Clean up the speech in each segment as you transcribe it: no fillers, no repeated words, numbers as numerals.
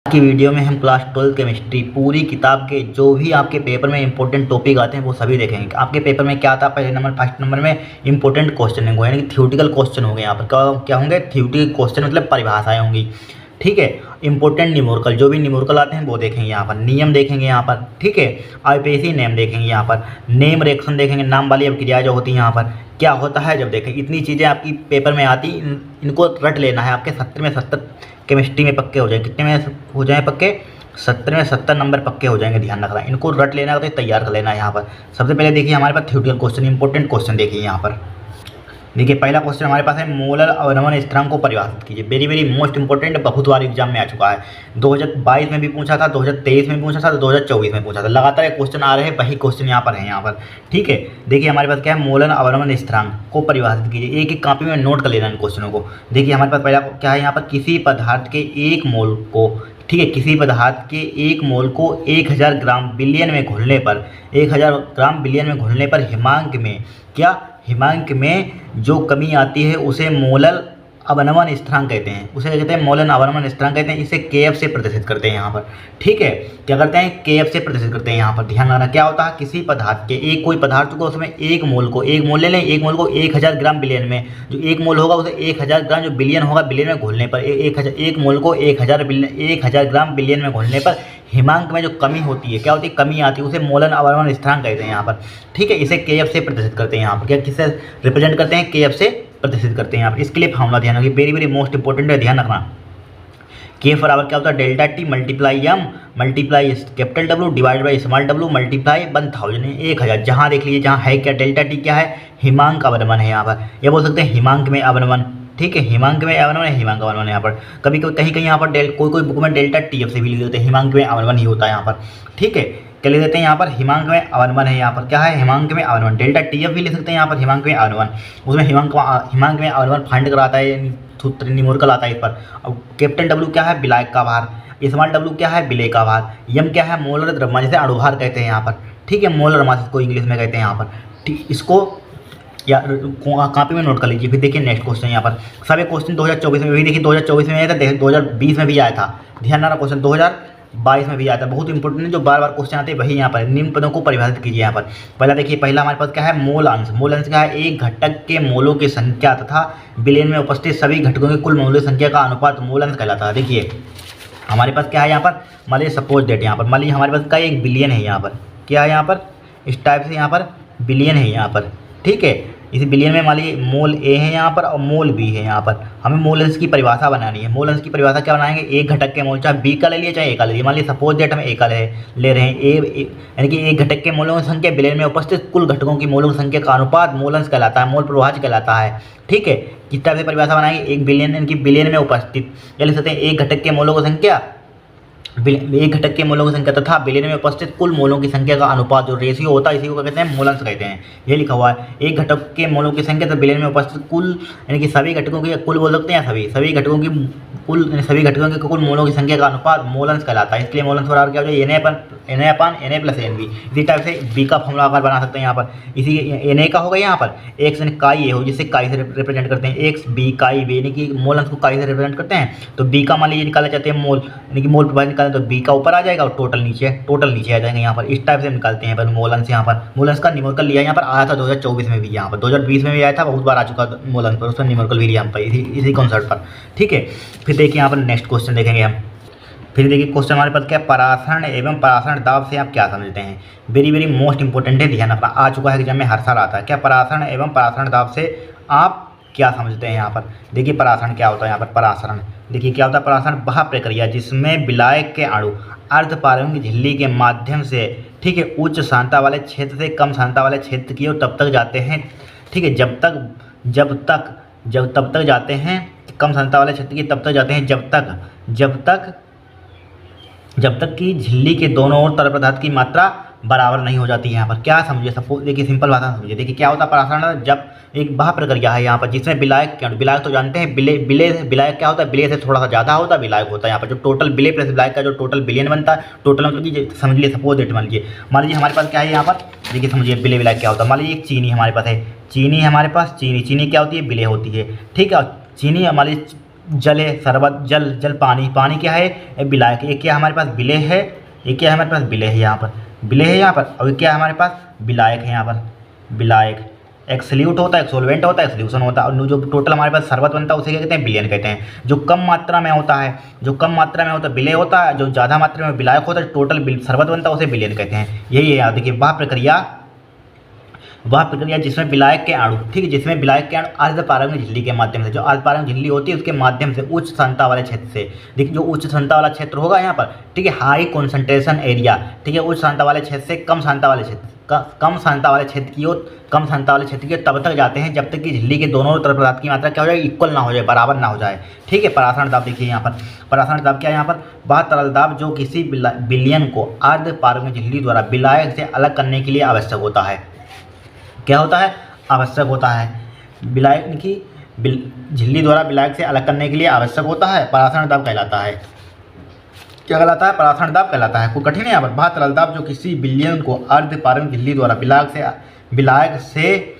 की वीडियो में हम क्लास 12 केमिस्ट्री पूरी किताब के जो भी आपके पेपर में इंपॉर्टेंट टॉपिक आते हैं वो सभी देखेंगे। आपके पेपर में क्या आता है, पहले नंबर फर्स्ट नंबर में इंपॉर्टेंट क्वेश्चन होंगे, यानी कि थ्योरेटिकल क्वेश्चन होंगे। यहाँ पर क्या होंगे, थ्योरेटिकल क्वेश्चन मतलब परिभाषाएं होंगी। ठीक है, इंपॉर्टेंट न्यूमेरिकल जो भी न्यूमेरिकल आते हैं वो देखेंगे यहाँ पर, नियम देखेंगे यहाँ पर। ठीक है, आईपीएसी नेम देखेंगे यहाँ पर, नेम रिएक्शन देखेंगे, नाम वाली अभिक्रिया जो होती है यहाँ पर क्या होता है जब देखें। इतनी चीज़ें आपकी पेपर में आती, इनको रट लेना है। आपके 70 में 70 केमिस्ट्री में पक्के हो जाएंगे। कितने में हो जाए पक्के? 70 में 70 नंबर पक्के हो जाएंगे। ध्यान रखना, इनको रट लेना है, तैयार कर लेना है। यहाँ पर सबसे पहले देखिए हमारे पास थ्योरेटिकल क्वेश्चन, इंपॉर्टेंट क्वेश्चन देखिए यहाँ पर। देखिए पहला क्वेश्चन हमारे पास है, मोलर अवनमन स्थिरांक को परिभाषित कीजिए। वेरी वेरी मोस्ट इंपॉर्टेंट, बहुत बार एग्जाम में आ चुका है। 2022 में भी पूछा था, 2023 में पूछा था, 2024 में पूछा था। लगातार क्वेश्चन आ रहे हैं, वही क्वेश्चन यहाँ पर है यहाँ पर। ठीक है, देखिए हमारे पास क्या है, मोलर अवनमन स्थिरांक को परिभाषित कीजिए। एक एक कॉपी में नोट कर लेना इन क्वेश्चनों को। देखिए हमारे पास पहला क्या है यहाँ पर, किसी पदार्थ के एक मोल को, ठीक है, किसी पदार्थ के एक मोल को 1000 ग्राम बिलियन में घुलने पर, 1000 ग्राम बिलियन में घुलने पर हिमांक में क्या, हिमांक में जो कमी आती है उसे मोलर अवनमन स्थिरांक कहते हैं। उसे क्या कहते हैं? मोलर अवनमन स्थिरांक कहते हैं। इसे केएफ से प्रदर्शित करते हैं यहाँ पर। ठीक है, क्या करते हैं? केएफ से प्रदर्शित करते हैं यहाँ पर। ध्यान रखना, क्या होता है, किसी पदार्थ के एक, कोई पदार्थ को उसमें एक मोल ले लें, एक मोल को 1000 ग्राम बिलियन में, जो एक मोल होगा उसे 1000 ग्राम, जो बिलियन होगा बिलियन में घुलने पर, एक मोल को 1000 ग्राम बिलियन में घुलने पर हिमांक में जो कमी होती है, क्या होती है, कमी आती है, उसे मोलर अवनमन स्थिरांक कहते हैं यहाँ पर। ठीक है, इसे केएफ से प्रदर्शित करते हैं यहाँ पर। क्या किससे रिप्रेजेंट करते हैं? केएफ से प्रदर्शित करते हैं यहाँ पर। इसके लिए फॉर्मूला ध्यान रखिए, वेरी वेरी मोस्ट इंपॉर्टेंट है, ध्यान रखना। के बराबर क्या होता है, delta T multiply M multiply capital W divide by small W multiply 1000, 1000। जहाँ देख लीजिए, जहाँ है क्या, डेल्टा टी क्या है, हिमांक अवनमन है यहाँ पर। ये बोल सकते हैं हिमांक में अवनमन। ठीक है, हिमांक में अवनमन है, हिमांक अवनमन है यहाँ पर। कभी कहीं कहीं यहाँ पर कोई बुक में डेल्टा टी एफ से भी लिख देते हैं, हिमांक में अवनमन ही होता है यहाँ पर। ठीक है, क्या लिख देते हैं यहाँ पर, हिमांक में अवनमन है यहाँ पर। क्या है, हिमांक में अवनमन। डेल्टा टी एफ भी लिख सकते हैं यहाँ पर, हिमांक में अवनमन। उसमें हिमांक में अवनमन फाइंड कराता है, सूत्र न्यूमेरिकल आता है इस पर। अब कैपिटल डब्ल्यू क्या है, विलायक का भार। स्मॉल डब्ल्यू क्या है, विलेय का भार। यम क्या है, मोलर द्रव्यमान, जिसे अणुभार कहते हैं यहाँ पर। ठीक है, मोलर मास को इंग्लिश में कहते हैं यहाँ पर। ठीक, इसको या कॉपी में नोट कर लीजिए। फिर देखिए नेक्स्ट क्वेश्चन यहाँ पर, सभी क्वेश्चन 2024 में भी, देखिए 2024 में आया था, 2020 में भी आया था। ध्यान रखना, क्वेश्चन 2022 में भी आया था। बहुत इंपॉर्टेंट है, जो बार बार क्वेश्चन आते हैं वही यहाँ पर। निम्न पदों को परिभाषित कीजिए यहाँ पर। पहला देखिए, पहला हमारे पास क्या है, मोल अंश। मोल अंश क्या है, एक घटक के मोलों की संख्या तथा बिलियन में उपस्थित सभी घटकों की कुल मोलों की संख्या का अनुपात मोल अंश कहलाता है। देखिए हमारे पास क्या है यहाँ पर, मान लीजिए सपोज डेट, यहाँ पर मान लीजिए हमारे पास क्या, एक बिलियन है यहाँ पर। क्या है यहाँ पर, इस टाइप से यहाँ पर बिलियन है यहाँ पर। ठीक है, इस बिलियन में मान लीजिए मोल ए है यहाँ पर और मोल बी है यहाँ पर। हमें मोल अंश की परिभाषा बनानी है। मोल अंश की परिभाषा क्या बनाएंगे, एक घटक के मोल, चाहे बी का ले लिए चाहे ए का ले लिए। मान लीजिए सपोज डेट हम ए का ले रहे हैं, यानी कि एक घटक के मोलों की संख्या बिलियन में उपस्थित कुल घटकों की मोलों की संख्या का अनुपात मोल अंश कहलाता है, मोल प्रभाज्य कहलाता है। ठीक है, किस टाइप से परिभाषा बनाएंगे, एक बिलियन, यानी कि बिलियन में उपस्थित, या लिख सकते हैं एक घटक के मोलों की संख्या, एक घटक के मोलों की संख्या तथा बिलियन में उपस्थित कुल मोलों की संख्या का अनुपात, जो रेशियो होता है, इसी को कहते हैं मोल अंश कहते हैं। ये लिखा हुआ है, एक घटक के मोलों की संख्या तथा बिलियन में उपस्थित कुल, यानी कि सभी घटकों की, कुल बोल सकते हैं, सभी घटकों की कुल, सभी घटकों के कुल मोलों की संख्या का अनुपात मोल अंश कहलाता है। इसलिए मोल अंश बराबर क्या हो जाए, Na प्लस NB। इसी टाइप से बी का फॉर्मूला आकार बना सकते हैं यहाँ पर। इसी Na का होगा यहाँ पर, एक्स यानी काई ए हो, जिससे काई से रिप्रेजेंट करते हैं, एक्स बी काई बी, यानी कि मोल अंश को काई से रिप्रेजेंट करते हैं। तो बी का मान लीजिए निकालना चाहते हैं मोल, यानी कि मोल प्रभाव निकालें तो बी का ऊपर आ जाएगा और टोटल नीचे आ जाएंगे यहाँ पर। इस टाइप से निकालते हैं मोल अंश। यहाँ पर मोल अंश का न्यूमेरिकल लिया, यहाँ पर आया था 2024 में भी, यहाँ पर 2020 में भी आया था, बहुत बार आ चुका मोल अंश पर, उसका न्यूमेरिकल भी लिया हम पर इसी कॉन्सेप्ट पर। ठीक है, फिर देखिए यहाँ पर नेक्स्ट क्वेश्चन देखेंगे हम। फिर देखिए क्वेश्चन हमारे पास क्या है, परासरण एवं परासरण दाब से आप क्या समझते हैं। वेरी वेरी मोस्ट इंपॉर्टेंट है, ध्यान रखना, आ चुका है एग्जाम में, हर साल आता है। क्या परासरण एवं परासरण दाब से आप क्या समझते हैं यहाँ पर। देखिए परासरण क्या होता है यहाँ पर, परासरण देखिए क्या होता है, परासरण वह प्रक्रिया जिसमें विलायक के अणु अर्धपारगम्य झिल्ली के माध्यम से, ठीक है, उच्च सांद्रता वाले क्षेत्र से कम सांद्रता वाले क्षेत्र की ओर तब तक जाते हैं। ठीक है, तब तक जाते हैं, कम सांद्रता वाले क्षेत्र की तब तक जाते हैं जब तक कि झिल्ली के दोनों ओर तरल पदार्थ की मात्रा बराबर नहीं हो जाती है। यहाँ पर क्या समझिए, सपोज देखिए सिंपल भाषा समझिए। देखिए क्या होता है परासरण, जब एक वह प्रक्रिया है यहाँ पर जिसमें विलायक के अणु, विलायक तो जानते हैं, विलायक क्या होता है, विलेय से थोड़ा सा ज़्यादा होता है विलायक होता है यहाँ पर। जो टोटल विलेय प्लस विलायक का जो टोटल बिलियन बनता है, टोटल मतलब कि समझ लीजिए सपोज डेट मान लीजिए हमारे पास क्या है यहाँ पर। देखिए समझिए विलेय विलायक क्या होता है, मान लीजिए एक चीनी हमारे पास है, चीनी हमारे पास, चीनी क्या होती है, विलेय होती है। ठीक है, चीनी मान लीजिए जल है, शरबत, जल, जल पानी, पानी क्या है, विलायक। ये क्या हमारे पास, विलेय है, ये क्या है हमारे पास, विलेय है यहाँ पर, विलेय है यहाँ पर। और ये क्या है हमारे पास, विलायक है यहाँ पर, विलायक। एक सल्यूट होता है, एक सोलवेंट होता है, एक सोल्यूशन होता है। और जो टोटल हमारे पास शरबत बनता है उसे क्या कहते हैं, विलयन कहते हैं। जो कम मात्रा में होता है, जो कम मात्रा में होता है विलेय होता है, जो ज़्यादा मात्रा में विलायक होता है, टोटल शरबत बनता है उसे विलयन कहते हैं। यही है याद देखिए, वह प्रक्रिया जिसमें विलायक के अणु, ठीक है, जिसमें विलायक के अणु अर्धपारगम्य झिल्ली के माध्यम से, जो अर्धपारगम्य झिल्ली होती है उसके माध्यम से उच्च सांद्रता वाले क्षेत्र से, देखिए जो उच्च सांद्रता वाला क्षेत्र होगा यहाँ पर, ठीक है, हाई कॉन्सेंट्रेशन एरिया, ठीक है, उच्च सांद्रता वाले क्षेत्र से कम सांद्रता वाले क्षेत्र, कम सांद्रता वाले क्षेत्र की ओर, कम सांद्रता वाले क्षेत्र की ओर तब तक जाते हैं जब तक कि झिल्ली के दोनों तरफ पदार्थ की मात्रा क्या हो जाए, इक्वल ना हो जाए, बराबर ना हो जाए, ठीक है। परासरण दाब देखिए यहाँ पर, परासरण दाब क्या है यहाँ पर, वह तरल दाब जो किसी विलयन को अर्धपारगम्य झिल्ली द्वारा विलायक से अलग करने के लिए आवश्यक होता है। क्या होता है, आवश्यक होता है, विलायक की झिल्ली द्वारा विलायक से अलग करने के लिए आवश्यक होता है, परासरण दाब कहलाता है। क्या कहलाता है, परासरण दाब कहलाता है। कोई कठिन है यहाँ पर, वह तरल दाब जो किसी विलयन को अर्धपारगम्य झिल्ली द्वारा विलायक से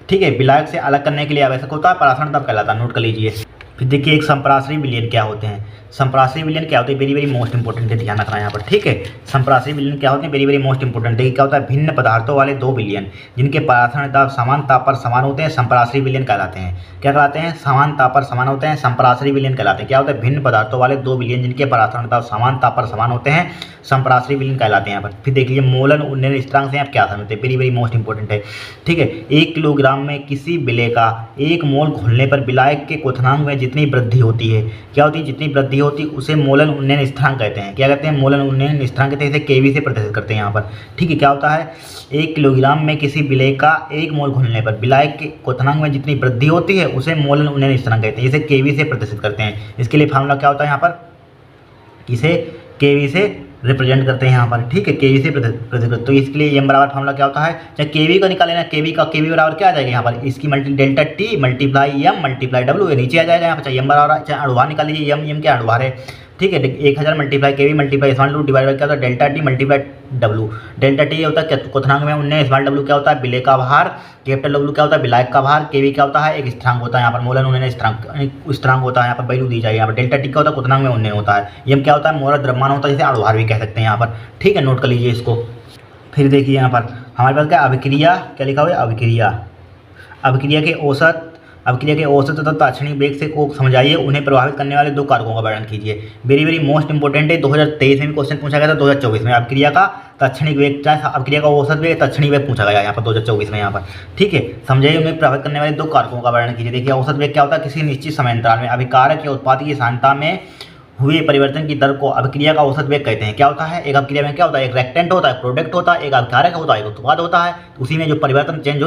ठीक है, विलायक से अलग करने के लिए आवश्यक होता है, परासरण दाब कहलाता है। नोट कर लीजिए। फिर देखिए एक संप्रासरी विलयन क्या होते हैं, संप्रासरी विलयन क्या होते हैं, वेरी वेरी मोस्ट इंपॉर्टेंट है, ध्यान रखना यहाँ पर, ठीक है। संप्रासरी विलयन क्या होते हैं, वेरी वेरी मोस्ट इंपॉर्टेंट। देखिए क्या होता है, भिन्न पदार्थों वाले दो विलयन जिनके परासरण दाब समान ताप पर समान होते हैं, संप्रासरी विलयन कहलाते हैं। क्या कहलाते हैं, समान ताप पर समान होते हैं, संप्रासरी विलयन कहलाते हैं। क्या होता है, भिन्न पदार्थों वाले दो विलयन जिनके परासरण दाब समान ताप पर समान होते हैं, संप्रासरी विलयन कहलाते हैं यहाँ पर। फिर देखिए मोलन उन्नयन स्थिरांक से आप क्या समझते हैं, वेरी वेरी मोस्ट इंपॉर्टेंट है, ठीक है। 1 किलोग्राम में किसी विलेय का 1 मोल घुलने पर विलायक के क्वथनांक में जितनी वृद्धि होती है, क्या होती है, जितनी वृद्धि होती है उसे मोलन उन्नयन स्थिरांक कहते हैं। क्या कहते हैं, मोलन उन्नयन स्थिरांक कहते हैं, इसे केवी से प्रदर्शित करते हैं यहाँ पर, ठीक है। क्या होता है, 1 किलोग्राम में किसी विलेय का 1 मोल घुलने पर विलायक के क्वथनांक में जितनी वृद्धि होती है उसे मोलन उन्नयन स्थिरांक कहते हैं, इसे केवी से प्रदर्शित करते हैं। इसके लिए फार्मूला क्या होता है यहाँ पर, इसे केवी से रिप्रेजेंट करते हैं यहाँ पर, ठीक है, केवी से प्रदर्शित करते। तो इसके लिए एम बराबर फार्मूला क्या होता है, चाहे केवी का निकाल लेना, केवी बराबर क्या आ जाएगा यहाँ पर, इसकी delta T multiply M multiply W, नीचे आ जाएगा यहाँ पर। चाहे एम बराबर, चाहे अणुभार निकाल लीजिए, एम क्या अणुभार है, ठीक है। 1000 मल्टीप्लाई केवी मल्टीप्लाई स्मॉल डब्ल्यू डिवाइड क्या होता है, delta T multiply W. Delta T होता है क्वथनांक में उन्नयन, स्मॉल डब्ल्यू क्या होता है, विलेय का भार, कैपिटल डब्ल्यू क्या होता है, विलायक का भार, केवी क्या होता है, एक स्थिरांक होता है यहाँ पर, मोलन उन्नयन स्थिरांक होता है यहाँ पर, वैल्यू दी जाएगी यहाँ पर। डेल्टा टी क्या होता है, क्वथनांक में उन्नयन होता है। एम क्या होता है, मोलर द्रव्यमान होता है, जिसे अणुभार भी कह सकते हैं यहाँ पर, ठीक है, नोट कर लीजिए इसको। फिर देखिए यहाँ पर हमारे पास क्या अभिक्रिया, क्या लिखा हुआ है, अभिक्रिया के औसत तथा ताक्षणिक वेग से को समझाइए, उन्हें प्रभावित करने वाले दो कारकों का वर्णन कीजिए। वेरी वेरी मोस्ट इंपॉर्टेंट है, 2023 में भी क्वेश्चन पूछा गया था, 2024 में अभिक्रिया का ताक्षणिक वेग, चाहे अभिक्रिया का औसत वेग, ताक्षणिक वेग पूछा गया यहाँ पर 2024 में यहाँ पर, ठीक है। समझाइए उन्हें प्रभावित करने वाले दो कारकों का वर्णन कीजिए। देखिए औसत वेग क्या होता है, किसी निश्चित समयांतराल में अभिकारक या उत्पाद की सांद्रता में हुए परिवर्तन की दर को अभिक्रिया का औसत वेग कहते हैं। क्या होता है, एक अभिक्रिया में क्या होता है, एक रिएक्टेंट होता है, प्रोडक्ट होता है, एक अभिकारक होता है, एक उत्पाद होता है, उसी में जो परिवर्तन चेंज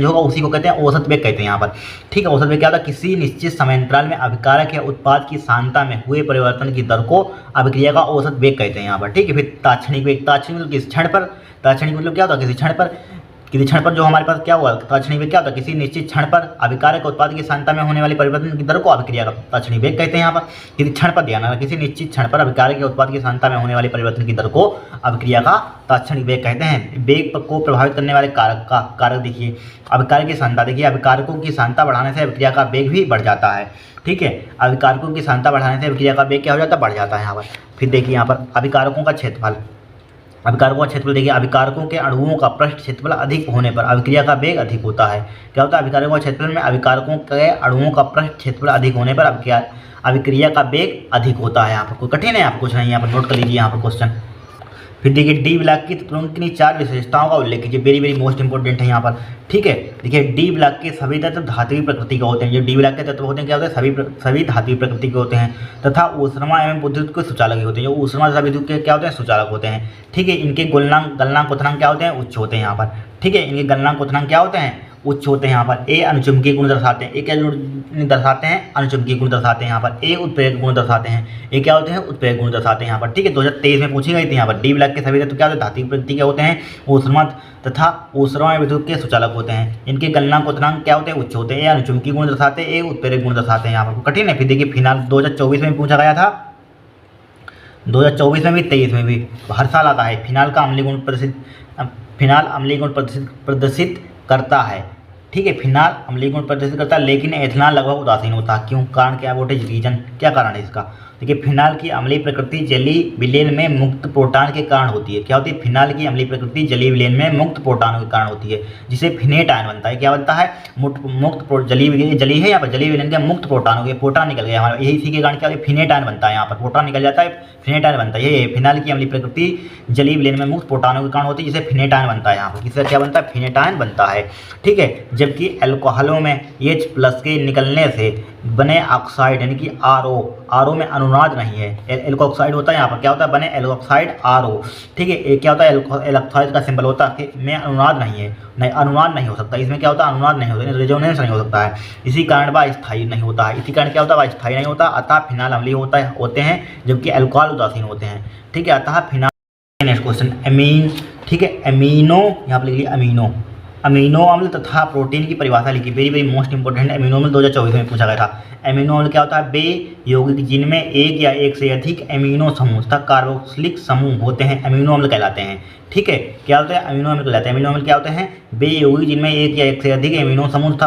होगा उसी को कहते हैं औसत वेग कहते हैं यहाँ पर, ठीक है। औसत वेग क्या होता है, किसी निश्चित समयांतराल में अभिकारक या उत्पाद की सांद्रता में हुए परिवर्तन की दर को अभिक्रिया का औसत वेग कहते हैं यहाँ पर, ठीक है। फिर ताक्षणिक वेग, ताक्षणिक मतलब किस क्षण पर, ताक्षणिक मतलब क्या होता है, किसी क्षण पर जो हमारे पास क्या हुआ, ताक्षणिक वेग क्या होता है, किसी निश्चित क्षण पर अभिकारक उत्पाद की सांद्रता में होने वाली परिवर्तन की दर को अभिक्रिया का ताक्षणिक वेग कहते हैं यहाँ पर। किसी क्षण पर ध्यान रखना, किसी निश्चित क्षण पर अभिकारक उत्पाद की सांद्रता में होने वाली परिवर्तन की दर को अभिक्रिया का ताक्षणिक वेग कहते हैं। वेग को प्रभावित करने वाले कारक देखिए, अभिकारक की सांद्रता, देखिए अभिकारकों की सांद्रता बढ़ाने से अभिक्रिया का वेग भी बढ़ जाता है, ठीक है। अभिकारकों की सांद्रता बढ़ाने से अभिक्रिया का वेग क्या हो जाता है, बढ़ जाता है यहाँ पर। फिर देखिए यहाँ पर अभिकारकों का क्षेत्रफल, अभिकारकों का क्षेत्रफल देखिए, अभिकारकों के अणुओं का पृष्ठ क्षेत्रफल अधिक होने पर अभिक्रिया का वेग अधिक होता है। क्या होता है, अभिकारकों का क्षेत्रफल में अभिकारकों के अणुओं का पृष्ठ क्षेत्रफल अधिक होने पर अभिक्रिया का वेग अधिक होता है। यहाँ पर कोई कठिन है, यहाँ पर कुछ नहीं, यहाँ पर नोट कर लीजिए यहाँ पर क्वेश्चन। फिर देखिए डी ब्लॉक की तत्वों की 4 विशेषताओं का उल्लेख कीजिए, वेरी वेरी मोस्ट इंपॉर्टेंट है यहाँ पर, ठीक है। देखिए डी ब्लॉक के सभी तत्व धात्विक प्रकृति के होते हैं, जो डी ब्लॉक के तत्व होते हैं क्या होते हैं, सभी धात्विक प्रकृति के होते हैं, तथा ऊष्मा एवं विद्युत के सुचालक होते हैं, जो ऊष्मा तथा विद्युत के क्या होते हैं, सुचालक होते हैं, ठीक है। इनके गलनांक क्वथनांक क्या होते हैं, उच्च होते हैं यहाँ पर, ठीक है। इनके गलनांक क्वथनांक क्या होते हैं, उच्च होते हैं यहाँ पर। ए अनुचुंबकीय गुण दर्शाते हैं, ए क्या दर्शाते हैं, अनुचुंबकीय गुण दर्शाते हैं यहाँ पर। ए उत्प्रेरक गुण दर्शाते हैं, ये क्या होते हैं, उत्प्रेरक गुण दर्शाते हैं यहाँ पर, ठीक है। 2023 में पूछी गई थी यहाँ पर। डी ब्लॉक के सभी तत्व क्या होते हैं, धात्विक प्रकृति के होते हैं, ऊष्मा तथा ऊष्मा विद्युत के सुचालक होते हैं। इनके गलनांक क्वथनांक क्या होते हैं, उच्च होते हैं। ए अनुचुंबकीय गुण दर्शाते हैं, ए उत्प्रेरक गुण दर्शाते हैं यहाँ पर। कठिन है। फिर देखिए फिनाल 2024 में पूछा गया था, 2024 में भी 23 में भी हर साल आता है। फिनाल अम्लीय गुण प्रदर्शित करता है, ठीक ठीक है। फिनाल अम्लीय गुण प्रदर्शित करता है लेकिन एथेनॉल लगभग उदासीन होता है। क्यों? कारण क्या? What is reason? क्या कारण है इसका? देखिए, फिनाल की अम्लीय प्रकृति जलीय विलयन में मुक्त प्रोटॉन के कारण होती है। क्या होती है? फिनाल की अम्लीय प्रकृति जलीय विलयन में मुक्त प्रोटॉनों के कारण होती है, जिसे फिनेट आयन बनता है। क्या बनता है? जलीय है यहाँ पर, जलीय विलयन के मुक्त प्रोटॉनों के प्रोटॉन निकल गया हमारा, यही इसी के कारण क्या फिनेट आयन बनता है। यहाँ पर प्रोटॉन निकल जाता है, फिनेट आयन बनता है। ये फिनाल की अम्लीय प्रकृति जलीय विलयन में मुक्त प्रोटॉनों के कारण होती है, जिसे फिनेट आयन बनता है। यहाँ पर किसका क्या बनता है? फिनेट आयन बनता है। ठीक है। जबकि एल्कोहलों में H+ के निकलने से बने ऑक्साइड यानी कि आरओ में अनुनाद नहीं है। एल्कोक्साइड होता है, यहाँ पर क्या होता है? बने एल्कोक्साइड आरओ। ठीक है। एक क्या होता है? एल्कोक्साइड का सिंबल होता है में अनुनाद नहीं है, नहीं अनुनाद नहीं हो सकता। इसमें क्या होता है? अनुनाद नहीं होता, रेजोनेंस नहीं हो सकता है। इसी कारण वह स्थायी नहीं होता है। इसी कारण क्या होता है? वह स्थायी नहीं होता, अतः फिनाल अम्लीय होते हैं, जबकि अल्कोहल उदासीन होते हैं। ठीक है। अतः फिनाल। Next question, amine. ठीक है। एमिनो, यहाँ पर लिख लिया अमीनो। अमीनो अम्ल तथा प्रोटीन की परिभाषा लिखी, very very most important. Amino अम्ल 2024 में पूछा गया था। एमिनो अम्ल क्या होता है? बे यौगिक जिनमें एक या एक से अधिक एमिनो समूह तथा कार्बोक्सिलिक समूह होते हैं, अमीनो अम्ल कहलाते हैं। ठीक है। क्या होता है? अमीनो अम्ल कहलाते हैं। अमीनो अम्ल क्या होते हैं? बे यौगिक जिनमें एक या एक से अधिक एमिनो समूह तथा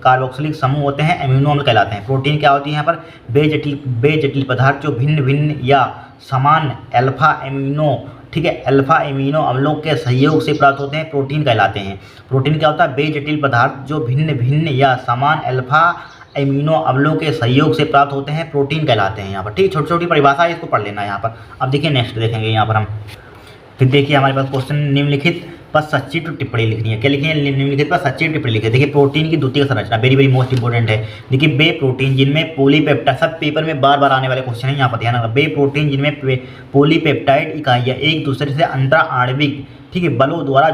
कार्बोक्सिलिक समूह होते हैं, अमीनो अम्ल कहलाते हैं। प्रोटीन क्या होती है? यहाँ पर बेजटिल पदार्थ जो भिन्न भिन्न या समान अल्फा एमिनो, ठीक है, अल्फा एमिनो अम्लों के सहयोग से प्राप्त होते हैं, प्रोटीन कहलाते हैं। प्रोटीन क्या होता है? बेजटिल पदार्थ जो भिन्न भिन्न या समान अल्फा एमिनो अम्लों के सहयोग से प्राप्त होते हैं, प्रोटीन कहलाते हैं। यहाँ पर ठीक छोटी छोटी परिभाषा है, इसको पढ़ लेना है यहाँ पर। अब देखिए नेक्स्ट देखेंगे यहाँ पर हम। फिर देखिए हमारे पास क्वेश्चन, निम्नलिखित पर सचित्र टिप्पणी लिखनी है। क्या लिखी है? निम्नलिखित पर सचित्र टिप्पणी लिखी है। देखिए, प्रोटीन की द्वितीयक संरचना, वेरी वेरी मोस्ट इंपॉर्टेंट है। देखिए, बे प्रोटीन जिनमें पॉलीपेप्टाइड, सब पेपर में बार बार आने वाले क्वेश्चन है, यहाँ पर ध्यान रखना। बे प्रोटीन जिनमें पॉलीपेप्टाइड इकाइयाँ एक दूसरे से अंतरा आणविक, ठीक है, बलों द्वारा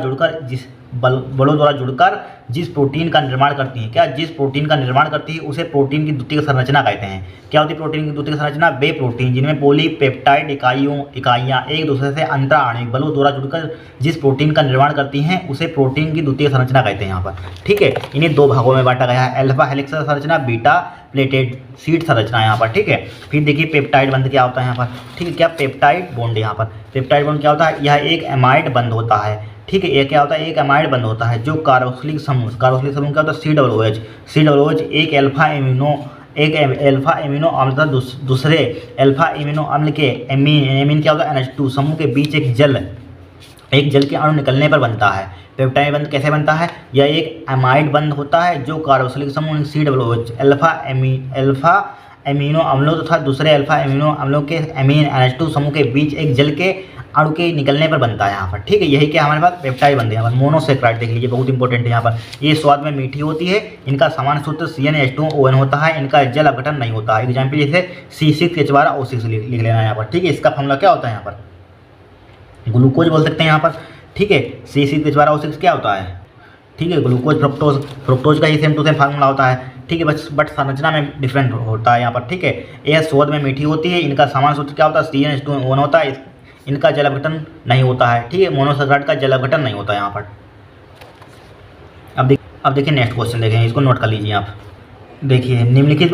जुड़कर जिस प्रोटीन का निर्माण करती हैं, क्या जिस प्रोटीन का निर्माण करती है उसे प्रोटीन की द्वितीयक संरचना कहते हैं। क्या होती है प्रोटीन की द्वितीयक संरचना? बे प्रोटीन जिनमें पॉलीपेप्टाइड इकाइयाँ एक दूसरे से अंतरा आणविक बलों द्वारा जुड़कर जिस प्रोटीन का निर्माण करती हैं उसे प्रोटीन की द्वितीयक संरचना कहते हैं यहाँ पर। ठीक है। इन्हें दो भागों में बांटा गया है, अल्फा हेलिक्स संरचना, बीटा प्लेटेड सीट संरचना यहाँ पर। ठीक है। फिर देखिए पेप्टाइड बंध क्या होता है यहाँ पर। ठीक है। क्या? Peptide bond. यहाँ पर पेप्टाइड बॉन्ड क्या होता है? यह एक एमाइड बंध होता है। ठीक है। ये क्या होता है? एक एमाइड बंध होता है जो कार्बोक्सिलिक समूह क्या होता है? COOH एक अल्फा एमिनो अम्ल तथा दूसरे अल्फा एमिनो अम्ल के एमीन क्या होता है? NH2 समूह के बीच एक जल के अणु निकलने पर बनता है। पेप्टाइड बंध कैसे बनता है? यह एक एमाइड बंध होता है जो कार्बोक्सिलिक समूह COOH अल्फा एमिनो अम्लों तथा दूसरे अल्फा एमिनो अम्लों के एमीन NH2 समूह के बीच एक जल के अणु के निकलने पर बनता है यहाँ पर। ठीक है। यही क्या हमारे पास पेप्टाइड बनते हैं। यहाँ पर मोनोसेक्राइड देख लीजिए, बहुत इंपॉर्टेंट है यहाँ पर। ये स्वाद में मीठी होती है, इनका समान सूत्र CnH2ON होता है, इनका जल अपघटन नहीं होता है। एग्जाम्पल जैसे C6H12O6 लिख लेना है यहाँ पर। ठीक है। इसका फॉर्मूला क्या होता है? यहाँ पर ग्लूकोज बोल सकते हैं यहाँ पर। ठीक है। C6H12O6 क्या होता है? ठीक है। ग्लूकोज फ्रुक्टोज का ही सेम टू सेम फार्मूला होता है। ठीक है। बट संरचना में डिफरेंट होता है यहाँ पर। ठीक है। यह स्वाद में मीठी होती है, इनका समान सूत्र क्या होता है? CnH2ON होता है, इनका जल अपघटन नहीं होता है। ठीक है। मोनोसेक्राइड का जल अपघटन नहीं होता है यहाँ पर। अब देखिए नेक्स्ट क्वेश्चन देखेंगे, इसको नोट कर लीजिए आप। देखिए, निम्नलिखित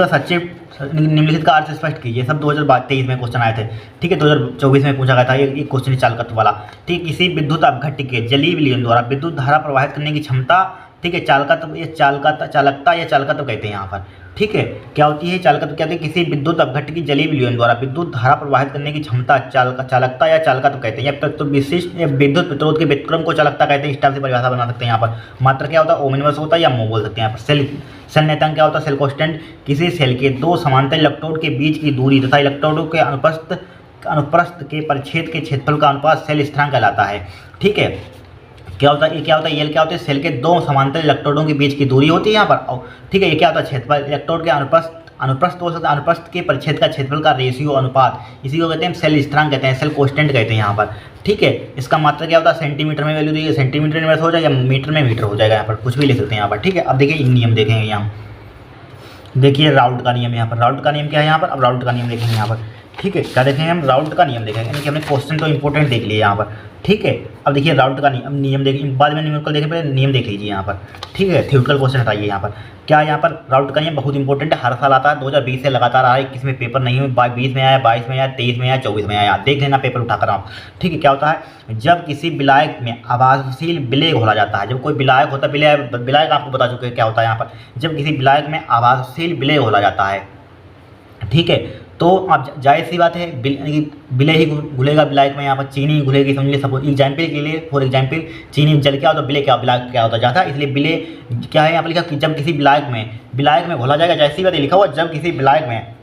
का अर्थ स्पष्ट कीजिए। सब 2023 में क्वेश्चन आए थे। ठीक है। 2024 में पूछा गया था ये क्वेश्चन चालकत्व वाला। ठीक। किसी विद्युत अपघट्य के जलीय विलयन द्वारा विद्युत धारा प्रवाहित करने की क्षमता, ठीक है, चालकता या चालकत्व कहते हैं यहाँ पर। ठीक है। क्या होती है? चालकत्व क्या होती है? किसी विद्युत अपघट्य की जलीय विलयन द्वारा विद्युत धारा प्रवाहित करने की क्षमता चालकता या चालकत्व कहते हैं। या विशिष्ट विद्युत प्रतिरोध के व्युत्क्रम को चालकता कहते हैं। इस टाइप से परिभाषा बना सकते हैं यहाँ पर। मात्रा क्या होता है? ओम इनवर्स होता है या मो बोल सकते हैं यहाँ पर। सेल नेतांक क्या होता है? सेल कांस्टेंट किसी सेल के दो समांतर इलेक्ट्रोड के बीच की दूरी तथा इलेक्ट्रोडों के अनुप्रस्थ के परिच्छेद के क्षेत्रफल का अनुपात सेल स्थिरांक कहलाता है। ठीक है। क्या होता है? ये क्या होता है? ये क्या होता है? सेल के दो समांतर इलेक्ट्रोडों के बीच की दूरी होती है यहाँ पर। ठीक है। ये क्या होता है? क्षेत्रफल, इलेक्ट्रोड के अनुप्रस्थ हो सकता है, अनुप्रस्थ के परिच्छेद का क्षेत्रफल का रेशियो अनुपात, इसी को कहते हैं सेल स्थिरांक कहते हैं, सेल कांस्टेंट कहते हैं यहाँ पर। ठीक है। इसका मात्रा क्या होता है? सेंटीमीटर में वैल्यू दी, सेंटीमीटर में हो जाएगा या मीटर में मीटर हो जाएगा, यहाँ पर कुछ भी लिख सकते हैं यहाँ पर। ठीक है। अब देखिए नियम देखेंगे यहाँ। देखिए राउल्ट का नियम यहाँ पर। राउल्ट का नियम क्या है यहाँ पर? अब राउल्ट का नियम देखेंगे यहाँ पर। ठीक है, क्या देखेंगे हम, राउल्ट का नियम देखेंगे, यानी कि हमने क्वेश्चन तो इंपॉर्टेंट देख लिया यहाँ पर। ठीक है, अब देखिए राउल्ट का नियम देखिए, बाद में न्यूमेरिकल देखें, पहले नियम देख लीजिए यहाँ पर। ठीक है, थ्योरेटिकल क्वेश्चन हटाइए यहाँ पर। क्या यहाँ पर राउल्ट का नियम बहुत इंपॉर्टेंट है, हर साल आता है, 2020 से लगातार आ रहा है, किसी में पेपर नहीं हुई, 20 में आया, 22 में आया, 23 में आया, 24 में आया, देख लेना पेपर उठाकर आप। ठीक है, क्या होता है, जब किसी विलायक में आभासशील विलय घोला जाता है, जब कोई विलायक होता है, विलायक आपको बता चुके हैं क्या होता है यहाँ पर, जब किसी विलायक में आभासशील विलय घोला जाता है, ठीक है, तो अब जाहिर सी बात है विलय ही घुलेगा विलायक में, यहाँ पर चीनी घुलेगी, समझ लीजिए। सपोज एग्जाम्पल के लिए, फॉर एग्जाम्पल चीनी जल क्या होता है, विलय क्या होता जाता है, इसलिए विलय क्या है यहाँ पर लिखा कि जब किसी विलायक में घोला जाएगा, जाहिर सी बात है लिखा हुआ जब किसी विलायक में,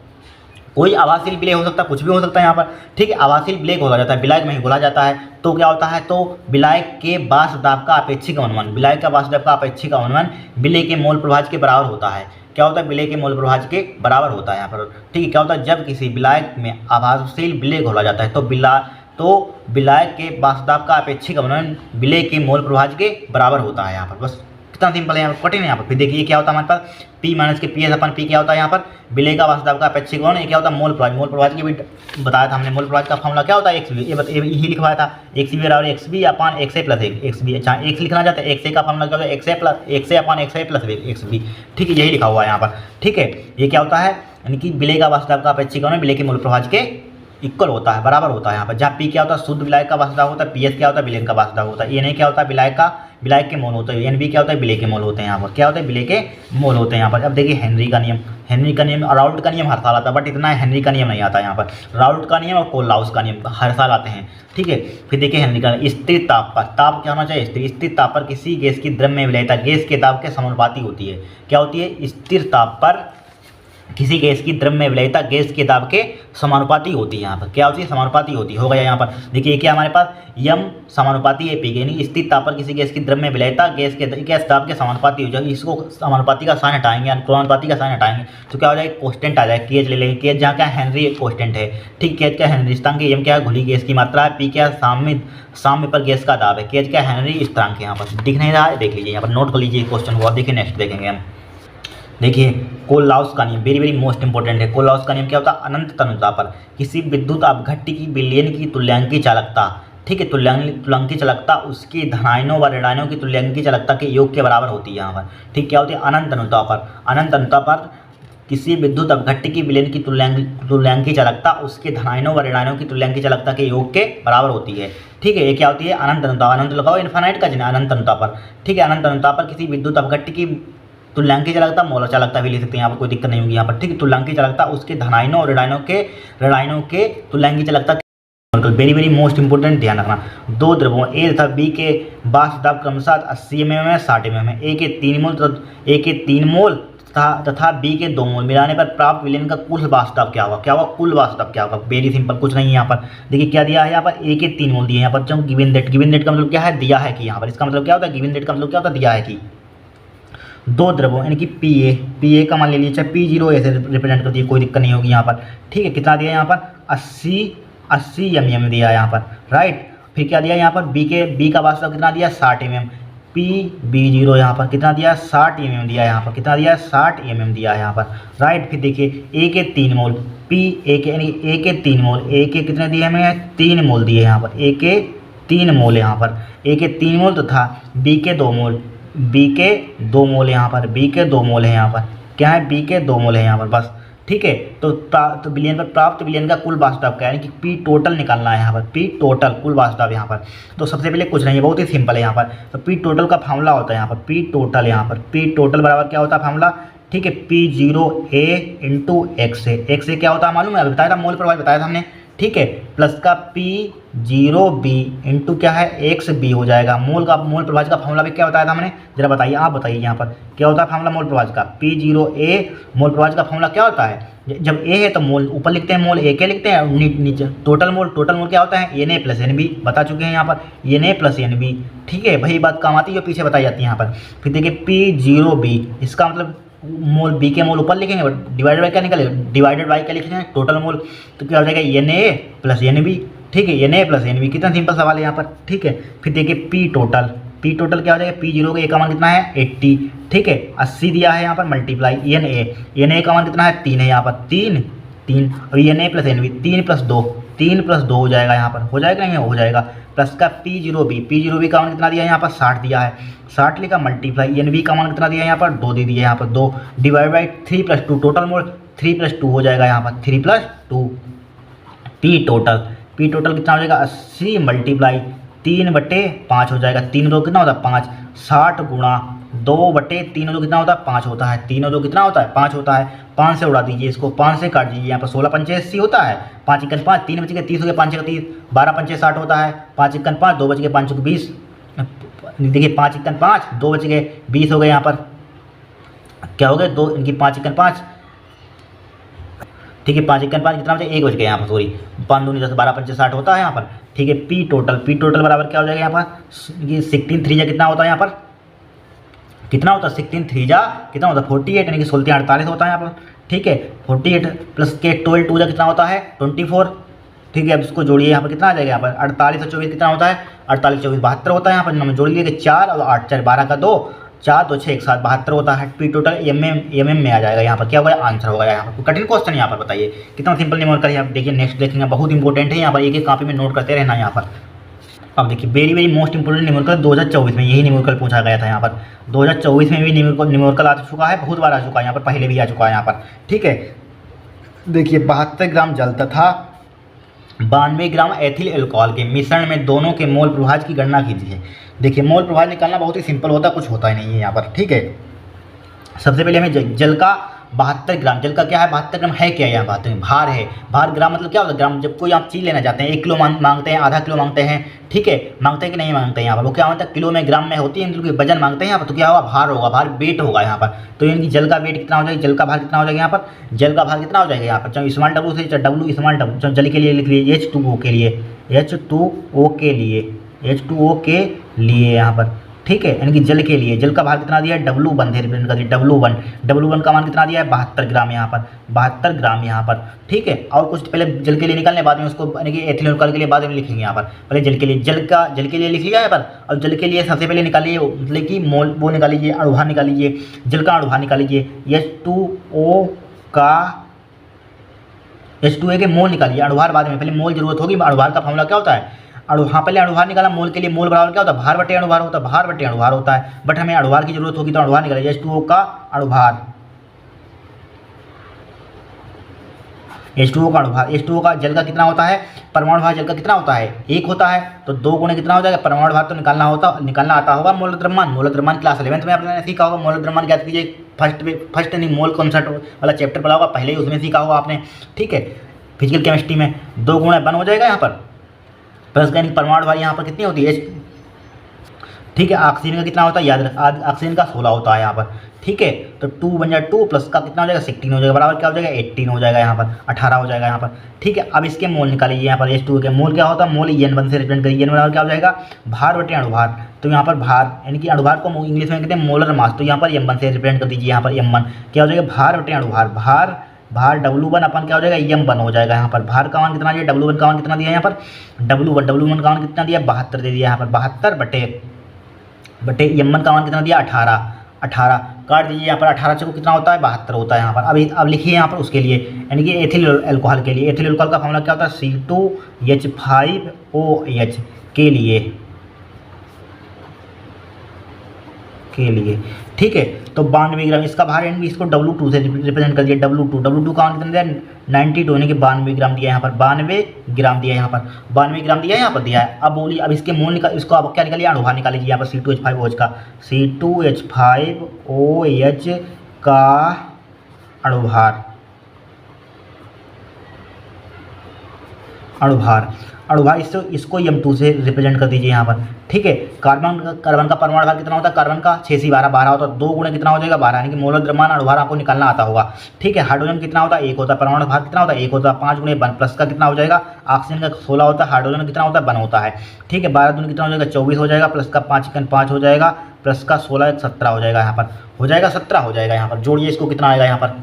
कोई आभासशील विलय हो सकता है, कुछ भी हो सकता है यहाँ पर। ठीक है, आभासशील विलय घोला जाता है, विलायक में ही घोला जाता है, तो क्या होता है, तो विलायक के वाष्प दाब का अपेक्षिक अवनमन, विलायक का वाष्प दाब का अपेक्षिक अवनमन विलय के मोल प्रभाज्य के बराबर होता है। क्या होता है, विलय के मोल प्रभाज्य के बराबर होता है यहाँ पर। ठीक है, क्या होता है, जब किसी विलायक में आभासशील विलय घोला जाता है, तो विलायक के वाष्प दाब का अपेक्षिक अवनमन विलय के मोल प्रभाज्य के बराबर होता है यहाँ पर। बस कितना सिंपल है, यहाँ पर कठिन है यहाँ पर। फिर देखिए क्या होता है हमारे पास, P माइनस के PS अपन P क्या होता है यहाँ पर, विलय का वाष्प दाब का अपेक्षिक अवनमन, ये क्या होता है, मोल प्रभाज्य की भी बताया था हमने। मोल प्रभाज्य का फॉर्मूला क्या होता है, XB, यही लिखवाया था, XB बराबर XB अपान XA प्लस XB। अच्छा, X लिखना चाहते हैं, XA का फॉर्मूला क्या होता है, XA अपान XA प्लस XB। ठीक है, यही लिखा हुआ है यहाँ पर। ठीक है, ये क्या होता है, यानी कि विलय का वाष्प दाब का अपेक्षिक अवनमन विलय के मोल प्रभाज्य के इक्वल होता है, बराबर होता है यहाँ पर। जहाँ P क्या होता है, शुद्ध विलायक का वाष्प दाब होता है, PS क्या होता है, विलयन का वाष्प दाब होता है, NA क्या होता है, विलायक के मोल होते हैं, NB क्या होता है, विलय के मोल होते हैं यहाँ पर। क्या होता है, विलय के मोल होते हैं यहाँ पर। अब देखिए हेनरी का नियम और राउल्ट का नियम हर साल आता है, बट इतना हेनरी का नियम नहीं आता यहाँ पर। राउल्ट का नियम और कोललाउस का नियम हर साल आते हैं। ठीक है, फिर देखिए हेनरी का, स्थिर ताप पर, ताप क्या होना चाहिए, स्थिर ताप पर किसी गैस की द्रव्य विलयता गैस के दाब के समानुपाती होती है। क्या होती है, स्थिर ताप पर किसी गैस की द्रव्य विलयता गैस के दाब के समानुपाती होती है। यहाँ पर क्या होती है, समानुपाती होती है। हो गया यहाँ पर, देखिए क्या हमारे पास यम समानुपाती है P के, यानी स्थिर ताप पर किसी गैस की द्रव्य विलयता गैस दाब के समानुपाती हो जाएगी। इसको समानुपाती का साइन हटाएंगे, अनुक्रमानुपाती का साइन हटाएंगे, तो क्या हो जाएगा, कांस्टेंट आ जाएगा, केज ले लेंगे, केज जहाँ क्या हेनरी एक कांस्टेंट है। ठीक, केज क्या हेनरी स्थिरांक है, यम क्या है घुली गैस की मात्रा है, P क्या साम्य पर गैस का दाब है, केज क्या हेनरी स्थिरांक है। यहाँ पर दिख नहीं रहा है, देख लीजिए यहाँ पर, नोट कर लीजिए क्वेश्चन को। देखिए नेक्स्ट देखेंगे हम, देखिए कोललाउस का नियम, वेरी मोस्ट इंपॉर्टेंट है। कोललाउस का नियम क्या होता है, अनंत तन्यता पर किसी विद्युत अपघट्य की विलयन की तुल्यांकी चालकता, ठीक है, तुल्यांकी चालकता उसकी धनायनों व ऋणायनों की तुल्यांकी चालकता के योग के बराबर होती है यहाँ पर। ठीक, क्या होती है, अनंत तन्यता पर किसी विद्युत अपघट्य की विलयन की तुल्यांकी चालकता उसके धनायनों व ऋणायनों की तुल्यांकी चालकता के योग के बराबर होती है। ठीक है, ये क्या होती है, अनंत तन्यता, अनंत लगाओ इनफाइनाइट का चिन्ह, अनंत तन्यता पर। ठीक है, अनंत तन्यता पर किसी विद्युत अपघट्य की तुल्यांकी चालकता, मोलर चालकता भी ले सकते हैं, यहाँ पर कोई दिक्कत नहीं होगी यहाँ पर। ठीक है, तुल्यांकी चालकता उसके धनायनों और ऋणायनों के तुल्यांकी चालकता, वेरी मोस्ट इंपोर्टेंट, ध्यान रखना। दो द्रव्यों A तथा B के वाष्प दाब क्रमशः 80 mm है, 60 mm है। A के 3 मोल तथा B के 2 मोल मिलाने पर प्राप्त विलयन का कुल वाष्प दाब क्या होगा, कुल वाष्प दाब क्या होगा, वेरी सिंपल, कुछ नहीं है यहाँ पर। देखिए क्या दिया है यहाँ पर, A के 3 मोल दिए यहाँ पर, जो गिवन दैट का मतलब क्या है, दिया है कि, यहाँ पर इसका मतलब क्या होता है, गिवन दैट का मतलब क्या होता है, दिया है कि दो द्रव्यों यानी कि PA का मान ले लीजिए, चाहे P0 ऐसे रिप्रेजेंट कर दिए, कोई दिक्कत नहीं होगी यहाँ पर। ठीक है, कितना दिया यहाँ पर, 80 mm दिया है यहाँ पर, राइट। फिर क्या दिया यहाँ पर, B का वास्तव कितना दिया, 60 mm, PB0 यहाँ पर कितना दिया, 60 mm दिया है यहाँ पर, कितना दिया, 60 mm दिया है यहाँ पर, राइट। फिर देखिए A के 3 मोल, A के 3 मोल, A के कितने दिए हमें, 3 मोल दिए यहाँ पर, A के 3 मोल यहाँ पर, A के 3 मोल तथा B के 2 मोल, B के 2 मोल यहाँ पर, B के 2 मोल है यहाँ पर, क्या है, B के 2 मोल है यहाँ पर, बस। ठीक है, तो विलयन पर प्राप्त विलयन का कुल वाष्प दाब क्या है, यानी कि P टोटल निकालना है यहाँ पर, P टोटल कुल वाष्प दाब यहाँ पर। तो सबसे पहले कुछ नहीं है, बहुत ही सिंपल है यहाँ पर। तो P टोटल का फार्मूला होता है यहाँ पर, P टोटल यहाँ पर, P टोटल बराबर क्या होता है फार्मूला, ठीक है, P0A इंटू XA। XA क्या होता है मालूम है, अभी बताया था, मोल प्रभाव बताया था हमने। ठीक है, प्लस का P0B इंटू क्या है, XB हो जाएगा। मोल प्रभाज का फार्मूला भी क्या बताया था हमने, जरा बताइए, आप बताइए यहाँ पर क्या होता है फार्मूला मोल प्रभाज का, P0A मोल प्रभाज का फार्मूला क्या होता है, जब A है तो मोल ऊपर लिखते हैं, मोल A के लिखते हैं, नीचे टोटल मोल क्या होता है, Na प्लस NB, बता चुके हैं यहाँ पर, Na प्लस NB। ठीक है, वही बात काम आती है जो पीछे बताई जाती है यहाँ पर। फिर देखिए P0B, इसका मतलब मोल B के मोल ऊपर लिखेंगे, डिवाइडेड बाई क्या निकलेगा, डिवाइडेड बाई क्या लिखेंगे, टोटल मोल, तो क्या हो जाएगा, Na प्लस NB। ठीक है, Na प्लस NB, कितना सिंपल सवाल है यहाँ पर। ठीक है, फिर देखिए P टोटल क्या हो जाएगा, P0 का A का मान कितना है, 80। ठीक है, 80 दिया है यहाँ पर, मल्टीप्लाई Na का मान कितना है, 3 है यहाँ पर, 3 3, और ये Na plus N B 3 plus 2 हो जाएगा यहाँ पर, हो जाएगा नहीं हो जाएगा। प्लस का P0B का मान कितना दिया है यहाँ पर 60 दिया है, 60 लिखा मल्टीप्लाई एन बी का मान कितना दिया है यहाँ पर 2 दे दिया यहाँ पर 2 divide by 3 plus 2 total mode 3 plus 2 हो जाएगा यहाँ पर 3 प्लस 2 P टोटल कितना हो जाएगा 80 मल्टीप्लाई 3/5 हो जाएगा, 3 दो कितना होता है 5, 60 गुणा 2/3 दो कितना होता है 5 होता है, 3 दो कितना होता है 5 होता है, 5 से उड़ा दीजिए इसको, 5 से काट दीजिए, यहाँ पर 16 पंचे 80 होता है, 5 1 5 3 बच गए 30 हो गया, 5 1 30 12 पंचे 60 होता है, 5 1 5 2 बच गए 5 20 देखिए 5 1 5 2 बच गए 20 हो गए, यहाँ पर क्या हो गए 2 इनकी 5 1 5 ठीक है 5 1 5 कितना बचे 1 बच गए यहाँ पर, सॉरी 5 2 10 12 पंचे 60 होता है यहाँ पर, ठीक है। P टोटल बराबर क्या हो जाएगा यहाँ पर, ये 16 3 जा कितना होता है यहाँ पर, कितना होता है 16 3 जा कितना होता है 48 यानी कि 16 48 होता है यहाँ पर, ठीक है। 48 प्लस के 12 2 जा कितना होता है 24, ठीक है। अब इसको जोड़िए यहाँ पर कितना आ जाएगा यहाँ पर 48 और 24 कितना होता है 48 24 72 होता है यहाँ पर, हम जोड़ लिए 4 और 8 4 12 का 2 4 2 6 1 7 72 होता है। P टोटल एम में आ जाएगा यहाँ पर, क्या होगा आंसर होगा यहाँ पर। कठिन क्वेश्चन यहाँ पर बताइए कितना सिंपल न्यूमेरिकल है, आप देखिए नेक्स्ट देखेंगे बहुत इंपॉर्टेंट है यहाँ पर, एक कॉपी में नोट करते रहना यहाँ पर। अब देखिए वेरी मोस्ट इंपोर्टेंट न्यूमेरिकल 2024 में यही न्यूमेरिकल पूछा गया था यहाँ पर, 2024 में भी न्यूमेरिकल आ चुका है, बहुत बार आ चुका है यहाँ पर, पहले भी आ चुका है यहाँ पर, ठीक है। देखिए 72 ग्राम जल तथा 92 ग्राम एथिल अल्कोहल के मिश्रण में दोनों के मोल प्रभाज की गणना कीजिए। देखिए मोल प्रभाज निकालना बहुत ही सिंपल होता है, कुछ होता ही नहीं है यहाँ पर, ठीक है। सबसे पहले हमें जल का 72 ग्राम, जल का क्या है 72 ग्राम है क्या, यहाँ बात भार है, भार ग्राम मतलब क्या होता है ग्राम, जब कोई आप चीज़ लेना चाहते हैं 1 किलो मांगते हैं, आधा किलो मांगते हैं, ठीक है, मांगते हैं कि नहीं मांगते हैं यहाँ पर, वो क्या होता है किलो में ग्राम में होती है, इनकी वजन मांगते हैं यहाँ पर, तो क्या होगा भार होगा, भार वेट होगा यहाँ पर। तो इनकी जल का वेट कितना हो जाएगा, जल का भार कितना हो जाएगा यहाँ पर, जल का भार कितना हो जाएगा यहाँ पर, चाहे स्मॉल डब्लू से डब्लू स्मॉल डब्लू जल के लिए लिख लीजिए H2O के लिए, H2O के लिए यहाँ पर, ठीक है, यानी कि जल के लिए जल का भार कितना दिया है W1 से रिप्रेजेंट कर दिया, W1 का मान कितना दिया है 72 ग्राम यहाँ पर, 72 ग्राम यहाँ पर, ठीक है। और कुछ पहले जल के लिए निकालने बाद में उसको यानी कि एथिल अल्कोहल के लिए बाद में लिखेंगे यहाँ पर, पहले जल के लिए जल के लिए लिख लिया यहाँ पर। और जल के लिए सबसे पहले निकालिए मतलब कि मोल वो निकाल लीजिए, अणुभार निकाल लीजिए, जल का अणुभार निकाल लीजिए, H2A के मोल निकालिए, अणुभार बाद में, पहले मोल जरूरत होगी। अणुभार का फॉर्मूला क्या होता है, पहले अणुभार निकाला, मोल के लिए मोल बराबर क्या होता है भार बटे अणुभार होता है, भार बटे अणुभार होता है, बट हमें अणुभार की जरूरत होगी तो अणुभार निकालिए, H2O का अणुभार, H2O का जल का कितना होता है, परमाणु भार जल का कितना होता है 1 होता है, तो 2 गुणे कितना हो जाएगा परमाणु भार, तो निकालना आता होगा मोल द्रव्यमान क्लास 11th में आपने सीखा होगा, मोल द्रव्यमान ज्ञात कीजिए, फर्स्ट नहीं मोल कॉन्सेप्ट वाला चैप्टर पढ़ा होगा, पहले ही उसमें सीखा होगा आपने, ठीक है, फिजिकल केमिस्ट्री में। 2 गुणे 1 हो जाएगा यहाँ पर, प्लस का परमाणु भार यहाँ पर कितनी होती है, ठीक है। ऑक्सीजन का कितना होता है याद रख, ऑक्सीजन का 16 होता है यहाँ पर, ठीक है। तो 2 बन जाए 2 प्लस का कितना हो जाएगा 16 हो जाएगा, बराबर क्या हो जाएगा 18 हो जाएगा यहाँ पर, 18 हो जाएगा यहाँ पर, ठीक है। अब इसके मोल निकालिए यहाँ पर, H2O के मोल क्या होता है, मोल N1 से रिप्रेजेंट करिए, N बराबर क्या हो जाएगा भार बटे अणुभार, तो यहाँ पर भार यानी कि अणुभार को इंग्लिश में कहते हैं मोलर मास, तो यहाँ पर M1 से रिप्रेजेंट कर दीजिए, यहाँ पर M1 क्या हो जाएगा भार बटे अणुभार, भार W1 अपन क्या हो जाएगा M1 हो जाएगा यहाँ पर। भार का मान कितना दिया, W1 का मान कितना दिया यहाँ पर, W1 का मान कितना दिया 72 दे दिया यहाँ पर, 72 बटे M1 का मान कितना दिया 18 काट दीजिए यहाँ पर, 18 से को कितना होता है 72 होता है यहाँ पर। अब लिखिए यहाँ पर उसके लिए यानी कि एथिल अल्कोहल के लिए, एथिल अल्कोहल का फॉर्मूला क्या होता है C2H5OH के लिए, ठीक है। तो 92 ग्राम इसका भार यानी इसको W2 से रिप्रेजेंट कर दिया, W2 का मान कितना दिया 92 यानी कि 92 ग्राम दिया यहाँ पर, 92 ग्राम दिया यहाँ पर, 92 ग्राम दिया यहाँ पर दिया है। अब बोलिए अब इसके मोल निकाल, इसको अब क्या निकालिए अणुभार निकाल लीजिए यहाँ पर C2H5OH का, C2H5OH का अणुभार इसको M2 से रिप्रेजेंट कर दीजिए यहाँ पर, ठीक है। कार्बन का परमाणु भार कितना होता है, कार्बन का 6 से 12 होता है, 2 गुणे कितना हो जाएगा 12 यानी कि मोलर द्रव्यमान अणुभार आपको निकालना आता होगा, ठीक है। हाइड्रोजन कितना होता है 1 होता है, परमाणु भार कितना होता है 1 होता है, 5 गुणे 1 प्लस का कितना हो जाएगा ऑक्सीजन का 16 होता है, हाइड्रोजन कितना होता है 1 होता है, ठीक है। 12 दूनी कितना हो जाएगा 24 हो जाएगा, प्लस का 5 5 हो जाएगा, प्लस का 16 17 हो जाएगा यहाँ पर, हो जाएगा 17 हो जाएगा यहाँ पर। जोड़िए इसको कितना आएगा यहाँ पर,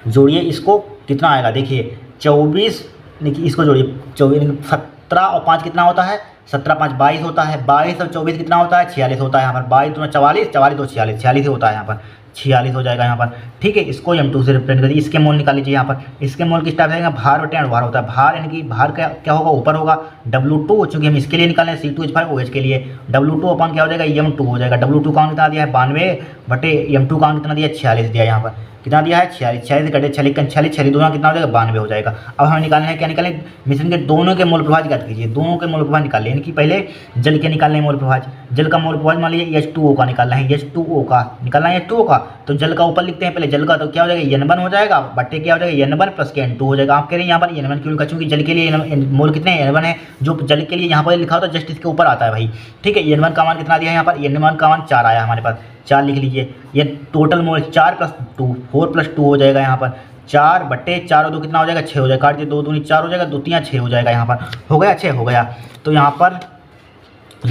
जोड़िए इसको कितना आएगा, देखिए 24 देखिए इसको जोड़िए 24 17 और 5 कितना होता है 17 5 22 होता है, 22 और 24 कितना होता है 46 होता है यहाँ पर, 22 2 44 44 2 46 होता है यहाँ पर, 46 हो जाएगा यहाँ पर। ठीक है, इसको M2 से रिप्रेजेंट करिए। इसके मोल निकाल लीजिए यहाँ पर। इसके मोल किस टाइप से आएगा, भार बटे अनुभार होता है। भार यानी कि भार क्या होगा, ऊपर होगा W2, चूंकि हम इसके लिए निकालें C2H5OH के लिए, W2 अपन क्या हो जाएगा, M2 हो जाएगा। W2 का कितना दिया है 92 बटे M2 का कितना दिया है 46 दिया है यहाँ पर। कितना दिया है 46, 46 कटे 46 दोनों कितना हो जाएगा 92 हो जाएगा। अब हमें निकालना है क्या, निकालें मिश्रण के दोनों के मोल प्रभाव ज्ञात कीजिए। दोनों के मोल प्रभाव निकाल लें, इनकी पहले जल के निकालने मोल प्रभाव। जल का मोल प्रभाव मान लीजिए H2O का निकालना है, H2O का निकालना है, H2O का तो जल का ऊपर लिखते हैं पहले जल का, तो क्या हो जाएगा N1 हो जाएगा बटे क्या हो जाएगा N1 प्लस के N2 हो जाएगा। आप कह रहे हैं यहाँ पर N1 क्यों लिखा, चूंकि जल के लिए मोल कितने N1 है, जो जल के लिए यहाँ पर लिखा होता है जस्ट इसके ऊपर आता है भाई। ठीक है, N1 का मान कितना दिया है यहाँ पर, N1 का मान 4 आया हमारे पास, 4 लिख लीजिए। ये टोटल मोल 4 + 2 4 + 2 हो जाएगा यहाँ पर। 4 बटे 4 और 2 कितना हो जाएगा 6 हो जाएगा। काट दिए 2 दूनी 4 हो जाएगा, 2 3 6 हो जाएगा यहाँ पर। हो गया 6 हो गया। तो यहाँ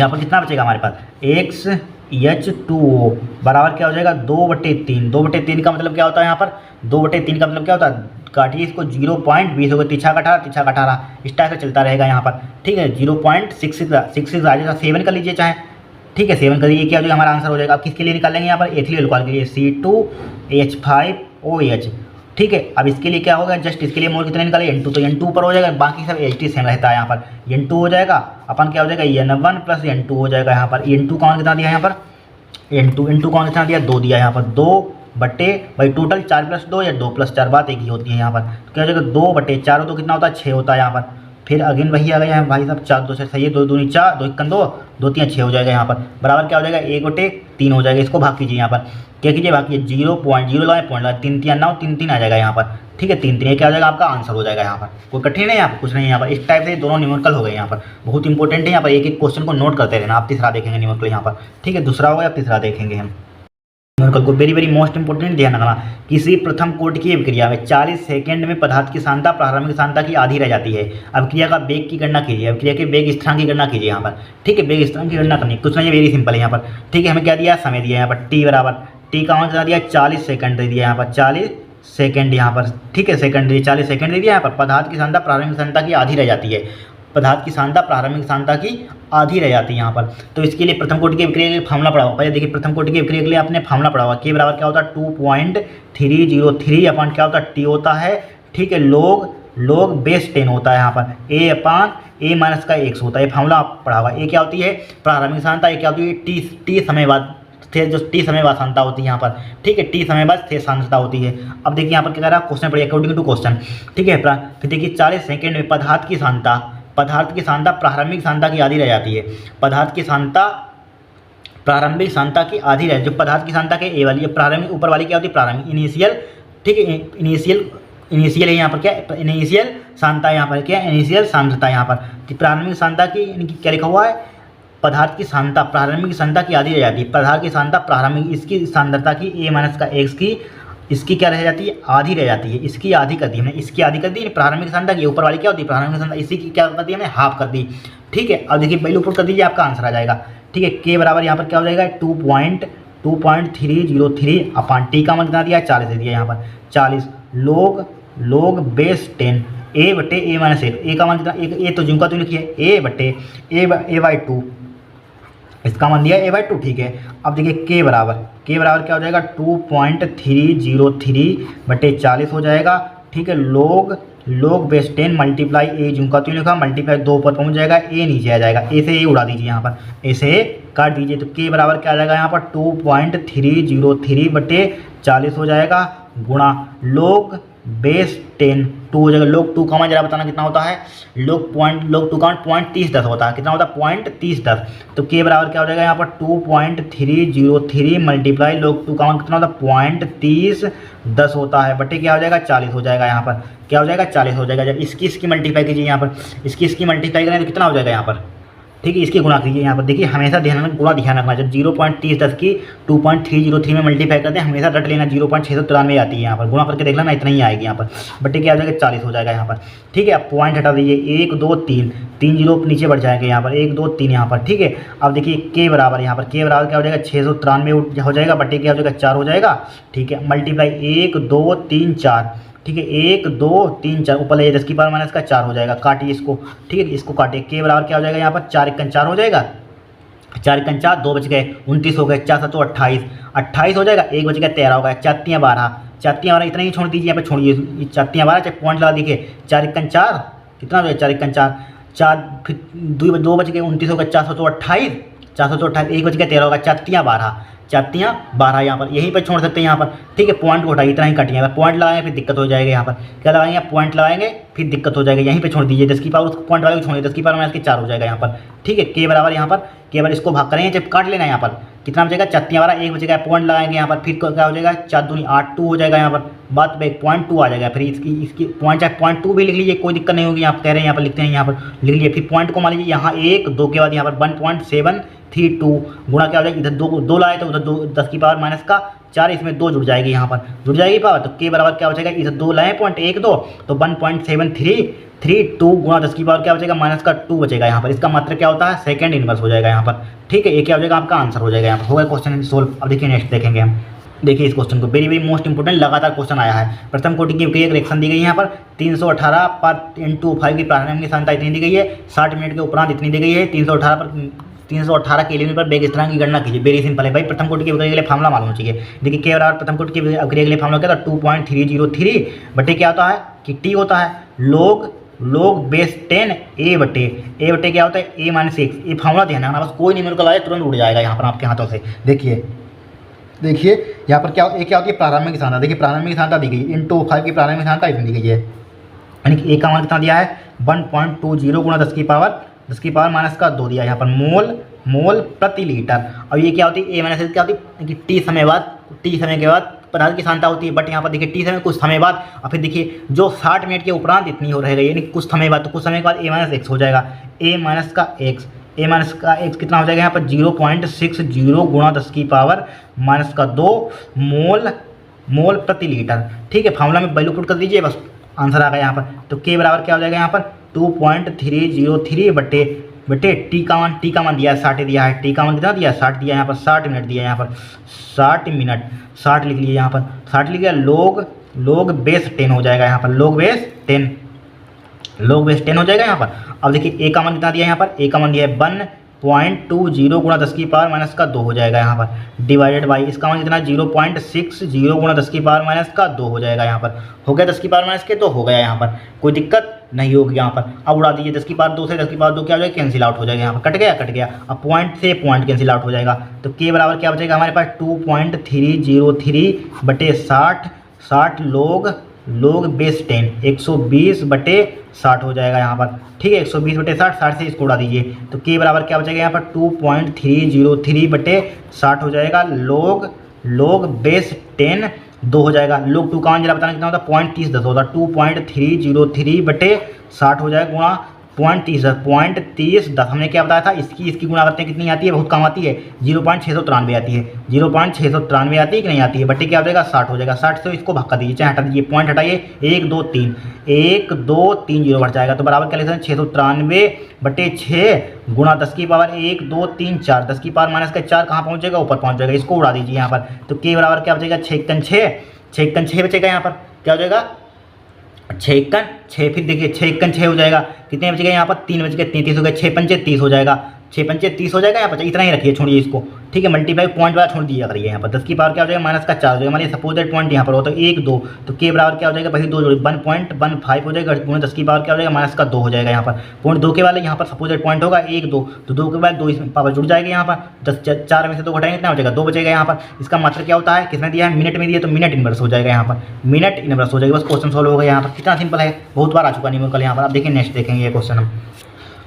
पर कितना बचेगा हमारे पास, XH2O बराबर क्या हो जाएगा 2/3। 2/3 का मतलब क्या होता है यहाँ पर, 2/3 का मतलब क्या होता है, काटिए इसको 0.20 होगा, तिरछा का 18 इस टाइप से चलता रहेगा यहाँ पर। ठीक है, 0.66 आ जाएगा, 7 कर लीजिए चाहे। ठीक है, 7 करिए, क्या हो जाएगा हमारा आंसर हो जाएगा। अब किसके लिए निकालेंगे यहाँ पर, एथिलीन अल्कोहल के लिए C2H5OH। ठीक है, अब इसके लिए क्या होगा, जस्ट इसके लिए मोल कितने निकाले N2, तो N2 ऊपर हो जाएगा, बाकी सब H सेम रहता है यहाँ पर। N2 हो जाएगा, अपन क्या हो जाएगा N1 + N2 हो जाएगा यहाँ पर। N2 कौन कितना दिया यहाँ पर, N2 कौन कितना दिया 2 दिया यहाँ पर। 2 बटे भाई टोटल 4 + 2 या 2 + 4 बात एक ही होती है यहाँ पर। तो क्या हो जाएगा 2/4 और 2 कितना होता है 6 होता है यहाँ पर। फिर अगेन वही आ गया है भाई साहब, 4 2 से सही है, 2 दूनी 4, 2 1 2, 2 3 6 हो जाएगा यहाँ पर। बराबर क्या हो जाएगा 1/3 हो जाएगा। इसको भाग कीजिए यहाँ पर, क्या कीजिए भाग कीजिए, 0.0 लगाए पॉइंट लगा, 3 3 9 3 3 आ जाएगा यहाँ पर। ठीक है, 3 3 ये क्या हो जाएगा आपका आंसर हो जाएगा यहाँ पर। कोई कठिन है यहाँ पर, कुछ नहीं यहाँ पर। इस टाइप से दोनों न्यूमेरिकल हो गए यहाँ पर, बहुत इंपॉर्टेंट है यहाँ पर। एक एक क्वेश्चन को नोट करते रहना। आप तीसरा देखेंगे न्यूमेरिकल यहाँ पर। ठीक है, दूसरा होगा, तीसरा देखेंगे हम न्यूमेरिकल को। वेरी मोस्ट इंपोर्टेंट ध्यान रखना, किसी प्रथम कोटि की अभिक्रिया में 40 सेकंड में पदार्थ की सांद्रता प्रारंभिक सांद्रता की आधी रह जाती है। अभिक्रिया का वेग की गणना कीजिए, अभिक्रिया के वेग स्थिरांक की गणना कीजिए यहाँ पर। ठीक है, वेग स्थिरांक की गणना करनी कुछ नहीं है, वेरी सिंपल है यहाँ पर। ठीक है, हमें क्या दिया, समय दिया यहाँ पर t बराबर, t का मान कितना दिया 40 सेकंड दे दिया यहाँ पर, 40 सेकंड यहाँ पर। ठीक है, सेकंड दे 40 सेकंड दे दिया यहाँ पर। पदार्थ की सांद्रता प्रारंभिक सांद्रता की आधी रह जाती है, पदार्थ की सांद्रता प्रारंभिक सांद्रता की आधी रह जाती है यहाँ पर। तो इसके लिए प्रथम कोटि की अभिक्रिया के लिए फार्मूला पढ़ा हुआ। पहले देखिए, प्रथम कोटि की अभिक्रिया के लिए आपने फार्मूला पढ़ा हुआ, के बराबर क्या होता है 2.303 अपन क्या होता है t होता है। ठीक है, log बेस 10 होता है यहाँ पर, a/a- का x होता है। फार्मूला आप पढ़ा हुआ। ए क्या होती है प्रारंभिक सांद्रता, ये क्या होती है t समय बाद स्थिर, जो t समय बाद सांद्रता होती है यहाँ पर। ठीक है, t समय बाद स्थिर सांद्रता होती है। अब देखिए यहाँ पर क्या कह रहा है, क्वेश्चन पढ़िए अकॉर्डिंग टू क्वेश्चन। ठीक है, फिर देखिए 40 सेकंड में पदार्थ की सांद्रता प्रारंभिक सांद्रता की आधी रह जाती है। पदार्थ की सांद्रता प्रारंभिक सांद्रता की आधी रह, जो पदार्थ की सांद्रता के ए वाली, प्रारंभिक ऊपर वाली क्या होती है प्रारंभिक इनिशियल। ठीक है, इनिशियल है यहाँ पर, क्या इनिशियल सांद्रता यहाँ पर, क्या इनिशियल सांद्रता यहाँ पर। प्रारंभिक सांद्रता की इनकी क्या लिखा हुआ है, पदार्थ की सांद्रता प्रारंभिक सांद्रता की आधी रह जाती है। पदार्थ की सांद्रता प्रारंभिक, इसकी सांद्रता की a- का x की, इसकी क्या रह जाती है आधी रह जाती है। इसकी आधी कर दी हमने, इसकी आधी कर दी प्रारंभिक सांद्रता की। ऊपर वाली क्या होती है प्रारंभिक सांद्रता, इसी की क्या कर दी हमने हाफ कर दी। ठीक है, अब देखिए पहले ऊपर कर दीजिए, आपका आंसर आ जाएगा। ठीक है, के बराबर यहाँ पर क्या हो जाएगा 2.303 अपान टी का मान कितना दिया 40 दे दिया यहाँ पर, 40 log बेस 10 a/a-x। ए का मान कितना, ए तो झुमका तो लिखिए a/a/2, इसका मान दिया a/2। ठीक है, अब देखिए के बराबर क्या हो जाएगा 2.303/40 हो जाएगा। ठीक है, log बेस 10 मल्टीप्लाई ए झुमका तो लिखा, मल्टीप्लाई 2 ऊपर पहुंच जाएगा, ए नीचे आ जाएगा, ए से ए उड़ा दीजिए यहाँ पर, ए से काट दीजिए। तो के बराबर क्या आ जाएगा यहाँ पर 2.303/40 हो जाएगा, गुणा log बेस 10 2 हो जाएगा। log 2 का मान जरा बताना कितना होता है, log 2 का मान 0.3010 होता है। कितना होता है 0.3010। तो के बराबर क्या हो जाएगा यहाँ पर 2.303 मल्टीप्लाई log 2 का मान कितना होता है 0.3010 होता है, बटे क्या हो जाएगा 40 हो जाएगा यहाँ पर। क्या हो जाएगा 40 हो जाएगा। जब इसकी मल्टीप्लाई कीजिए यहाँ पर, इसकी मल्टीप्लाई करें तो कितना हो जाएगा यहाँ पर। ठीक है, इसकी गुणा कीजिए यहाँ पर। देखिए हमेशा गुणा ध्यान रखना, जब 0.3010 की 2.303 में मल्टीप्लाई करते हैं हमेशा रट लेना, 0.693 आती है यहाँ पर। गुणा करके देख लेना, इतना ही आएगी यहाँ पर, बटे क्या हो जाएगा 40 हो जाएगा यहाँ पर। ठीक है, अब पॉइंट हटा दीजिए, 1 2 3 जीरो नीचे बढ़ जाएंगे यहाँ पर, 1 2 3 यहाँ पर। ठीक है, अब देखिए के बराबर यहाँ पर, के बराबर क्या हो जाएगा 693 हो जाएगा, बटे क्या हो जाएगा 4 हो जाएगा। ठीक है, मल्टीप्लाई 1 2 3 4। ठीक है, 1 2 3 4 ऊपर ले 10 की पावर माइनस का 4 हो जाएगा। काटिए इसको। ठीक है, इसको काटिए, के बराबर क्या हो जाएगा यहाँ पर 4 1 4 हो जाएगा। चार एकन चार, 2 बच गए, 29 हो गए, 4 7 28, 28 हो जाएगा, 1 बच गया 13 हो गया, 4 3 12, 4 3 12 इतना ही छोड़ दीजिए, यहाँ पे छोड़िए 4 3 12, चाहे पॉइंट लगा दीजिए, 4 एकन 4 कितना हो गया, 4 एकन 4, 4 फिर 2 बच गए, 29 हो गया, 4 7 28, 4 7 28, 1 बच गया 13 होगा, 4 3 12, 4 3 12 यहाँ पर यहीं पर छोड़ सकते हैं यहाँ पर, ठीक है। पॉइंट को हटाइए, इतना ही कटिए, पॉइंट लगाएंगे फिर दिक्कत हो जाएगी, यहाँ पर क्या लगाएंगे, पॉइंट लगाएंगे फिर दिक्कत हो जाएगी, यहीं पे छोड़ दीजिए, 10 की पावर उसको पॉइंट वाले को छोड़िए, 10 की पावर माइनस के 4 हो जाएगा यहाँ पर, ठीक है। के बराबर यहाँ पर केवल इसको भाग करेंगे, जब काट लेना है यहाँ पर कितना बचेगा, 4 3 12, 1 बचेगा, पॉइंट लगाएंगे यहाँ पर, फिर क्या हो जाएगा, 4 दूनी 8, 2 हो जाएगा यहाँ पर, बात पे 0.2 आ जाएगा, फिर इसकी पॉइंट चाहे 0.2 भी लिख लीजिए, कोई दिक्कत नहीं होगी, आप कह रहे हैं यहाँ पर लिखते हैं, यहाँ पर लिख लीजिए, फिर पॉइंट को मान लीजिए यहाँ 1 2 के बाद यहाँ पर 1.732 गुणा क्या हो जाएगा, इधर 2 लाए तो उधर 2 10 की पावर माइनस का 4, इसमें 2 जुड़ जाएगी, यहाँ पर जुड़ जाएगी पावर, तो के बराबर क्या बचेगा, इधर 2 लाए पॉइंट 1 2 तो 1.7332 गुणा 10 की पावर क्या बचेगा, माइनस का 2 बचेगा यहाँ पर, इसका मात्रा क्या होता है, सेकंड इनवर्स हो जाएगा यहाँ पर, ठीक है। ये क्या हो जाएगा, आपका आंसर हो जाएगा यहाँ पर, होगा क्वेश्चन सोल्व। अब देखिए नेक्स्ट देखेंगे हम, देखिए इस क्वेश्चन को, वेरी वेरी मोस्ट इंपोर्टेंट लगातार क्वेश्चन आया है। प्रथम कोटि की एक रिएक्शन दी गई है यहाँ पर, 318 पर इंटू 5 की प्रारंभिक सांद्रता इतनी दी गई है, 60 मिनट के उपरांत इतनी दी गई है, 318 केल्विन पर वेग स्थिरांक की गणना कीजिए। वेरी सिंपल है भाई, प्रथम कोटि की अभिक्रिया के लिए फार्मूला मालूम चाहिए। देखिए के बराबर प्रथम कोटि की अभिक्रिया के लिए फार्मूला क्या था, 2.303 बटे क्या होता है कि टी होता है log बेस 10 a बटे क्या होता है a माइनस एक्स। ये फार्मूला ध्यान रखना, बस कोई न्यूमेरिकल आए तुरंत उड़ जाएगा यहाँ पर आपके हाथों से। देखिए यहाँ पर क्या होती है, प्रारंभिक सांद्रता। देखिए प्रारंभिक सांद्रता दी गई इंटू 5 की प्रारंभिक सांद्रता इतनी दी गई है, यानी कि a का मान कितना दिया है, 1.20 गुणा 10 की पावर माइनस का 2 दिया है यहाँ पर, मोल प्रति लीटर। और ये क्या होती है, a माइनस क्या होती है कि टी समय के बाद पदार्थ की सांद्रता होती है, बट यहाँ पर देखिए टी समय कुछ समय बाद, और फिर देखिए जो 60 मिनट के उपरांत इतनी हो रहेगी, यानी कुछ समय बाद, तो कुछ समय के बाद a माइनस एक्स हो जाएगा, a माइनस का एक्स कितना हो जाएगा यहाँ पर, 0.60 गुणा 10 की पावर माइनस का 2 मोल प्रति लीटर, ठीक है। फार्मूला में वैल्यू पुट कर दीजिए, बस आंसर आ गया यहाँ पर। तो के बराबर क्या हो जाएगा यहाँ पर, 2.303 बटे टी का मान दिया है 60 दिया है, टी का मान कितना दिया है 60 दिया है यहाँ पर, 60 मिनट दिया है यहाँ पर, 60 मिनट 60 लिख लिए यहाँ पर, 60 लिख लिया, log बेस 10 हो जाएगा यहाँ पर, log बेस 10 हो जाएगा यहाँ पर। अब देखिए a का मान कितना दिया है यहाँ पर, a का मान दिया है 1.20 गुणा 10 की पावर माइनस का 2 हो जाएगा यहाँ पर, डिवाइडेड बाई इसका मान कितना 0.60 गुणा 10 की पावर माइनस का 2 हो जाएगा यहाँ पर। हो गया 10 की पावर माइनस के 2 हो गया यहाँ पर, कोई दिक्कत नहीं होगी यहाँ पर। अब उड़ा दीजिए 10 की पावर 2 से 10 की पावर 2 क्या हो जाएगा, कैंसिल आउट हो जाएगा यहाँ पर, कट गया। अब पॉइंट से पॉइंट कैंसिल आउट हो जाएगा, तो के बराबर क्या बचेगा हमारे पास, 2.303 बटे 60 log बेस 10 120 बटे 60 हो जाएगा यहाँ पर, ठीक है। 120 बटे 60 से इसको उड़ा दीजिए, तो के बराबर क्या बचेगा यहाँ पर, 2.303 बटे 60 हो जाएगा, log बेस 10 2 हो जाएगा। log 2 का मान जरा बताना कितना होता है, 0.30 होता है, 2.303 बटे 60 हो जाएगा गुणा 0.30 हमने क्या बताया था, इसकी गुणा करते हैं कितनी आती है, बहुत कम आती है, 0.693 आती है, 0.693 आती है कि नहीं आती है, बटे क्या हो जाएगा 60 हो जाएगा। 60 से इसको भक्का दीजिए, चाहे हटा दीजिए, पॉइंट हटाइए, 1 2 3 0 बढ़ जाएगा, तो बराबर क्या लिखते हैं 693 बटे 6 गुणा 10 की पावर 1 2 3 4, 10 की पावर माइनस का 4 कहाँ पहुँच जाएगा, ऊपर पहुँच जाएगा, इसको उड़ा दीजिए यहाँ पर। तो के बराबर क्या बचेगा, 6 बचेगा यहाँ पर, क्या हो जाएगा 6 फिर देखिए 6 हो जाएगा, कितने बच गए यहाँ पर, 3 बच गए, 33 हो गए, 6 पंचे 30 हो जाएगा, 6 पंचे 30 हो जाएगा यहाँ पर, इतना ही रखिए, छोड़िए इसको, ठीक है। मल्टीप्लाई पॉइंट वाला छोड़ दिया करिए यहाँ पर, 10 की पावर क्या हो जाएगा माइनस का 4 हो जाएगा, मान लीजिए सपोजेड पॉइंट यहाँ पर हो तो 1 2, तो के बराबर क्या हो जाएगा भाई 2 जोड़ी 1.15 हो जाएगा, 10 की पावर क्या हो जाएगा माइनस का 2 हो जाएगा यहाँ पर। पॉइंट 2 के वाले यहाँ पर सपोजेड पॉइंट होगा 1 2, तो 2 के बाद 2 इसमें पावर जुड़ जाएगी यहाँ पर, 4 में से 2 घटाएंगे कितना हो जाएगा 2 बचेगा यहाँ पर। इसका मतलब क्या होता है, किसमें दिया है, मिनट में दिया, तो मिनट इनवर्स हो जाएगा यहाँ पर, मिनट इनवर्स हो जाएगा, बस क्वेश्चन सॉल्व हो गया यहाँ पर। कितना सिंपल है, बहुत बार आ चुका न्यूमेरिकल यहाँ पर। अब देखिए नेक्स्ट देखेंगे ये क्वेश्चन हम।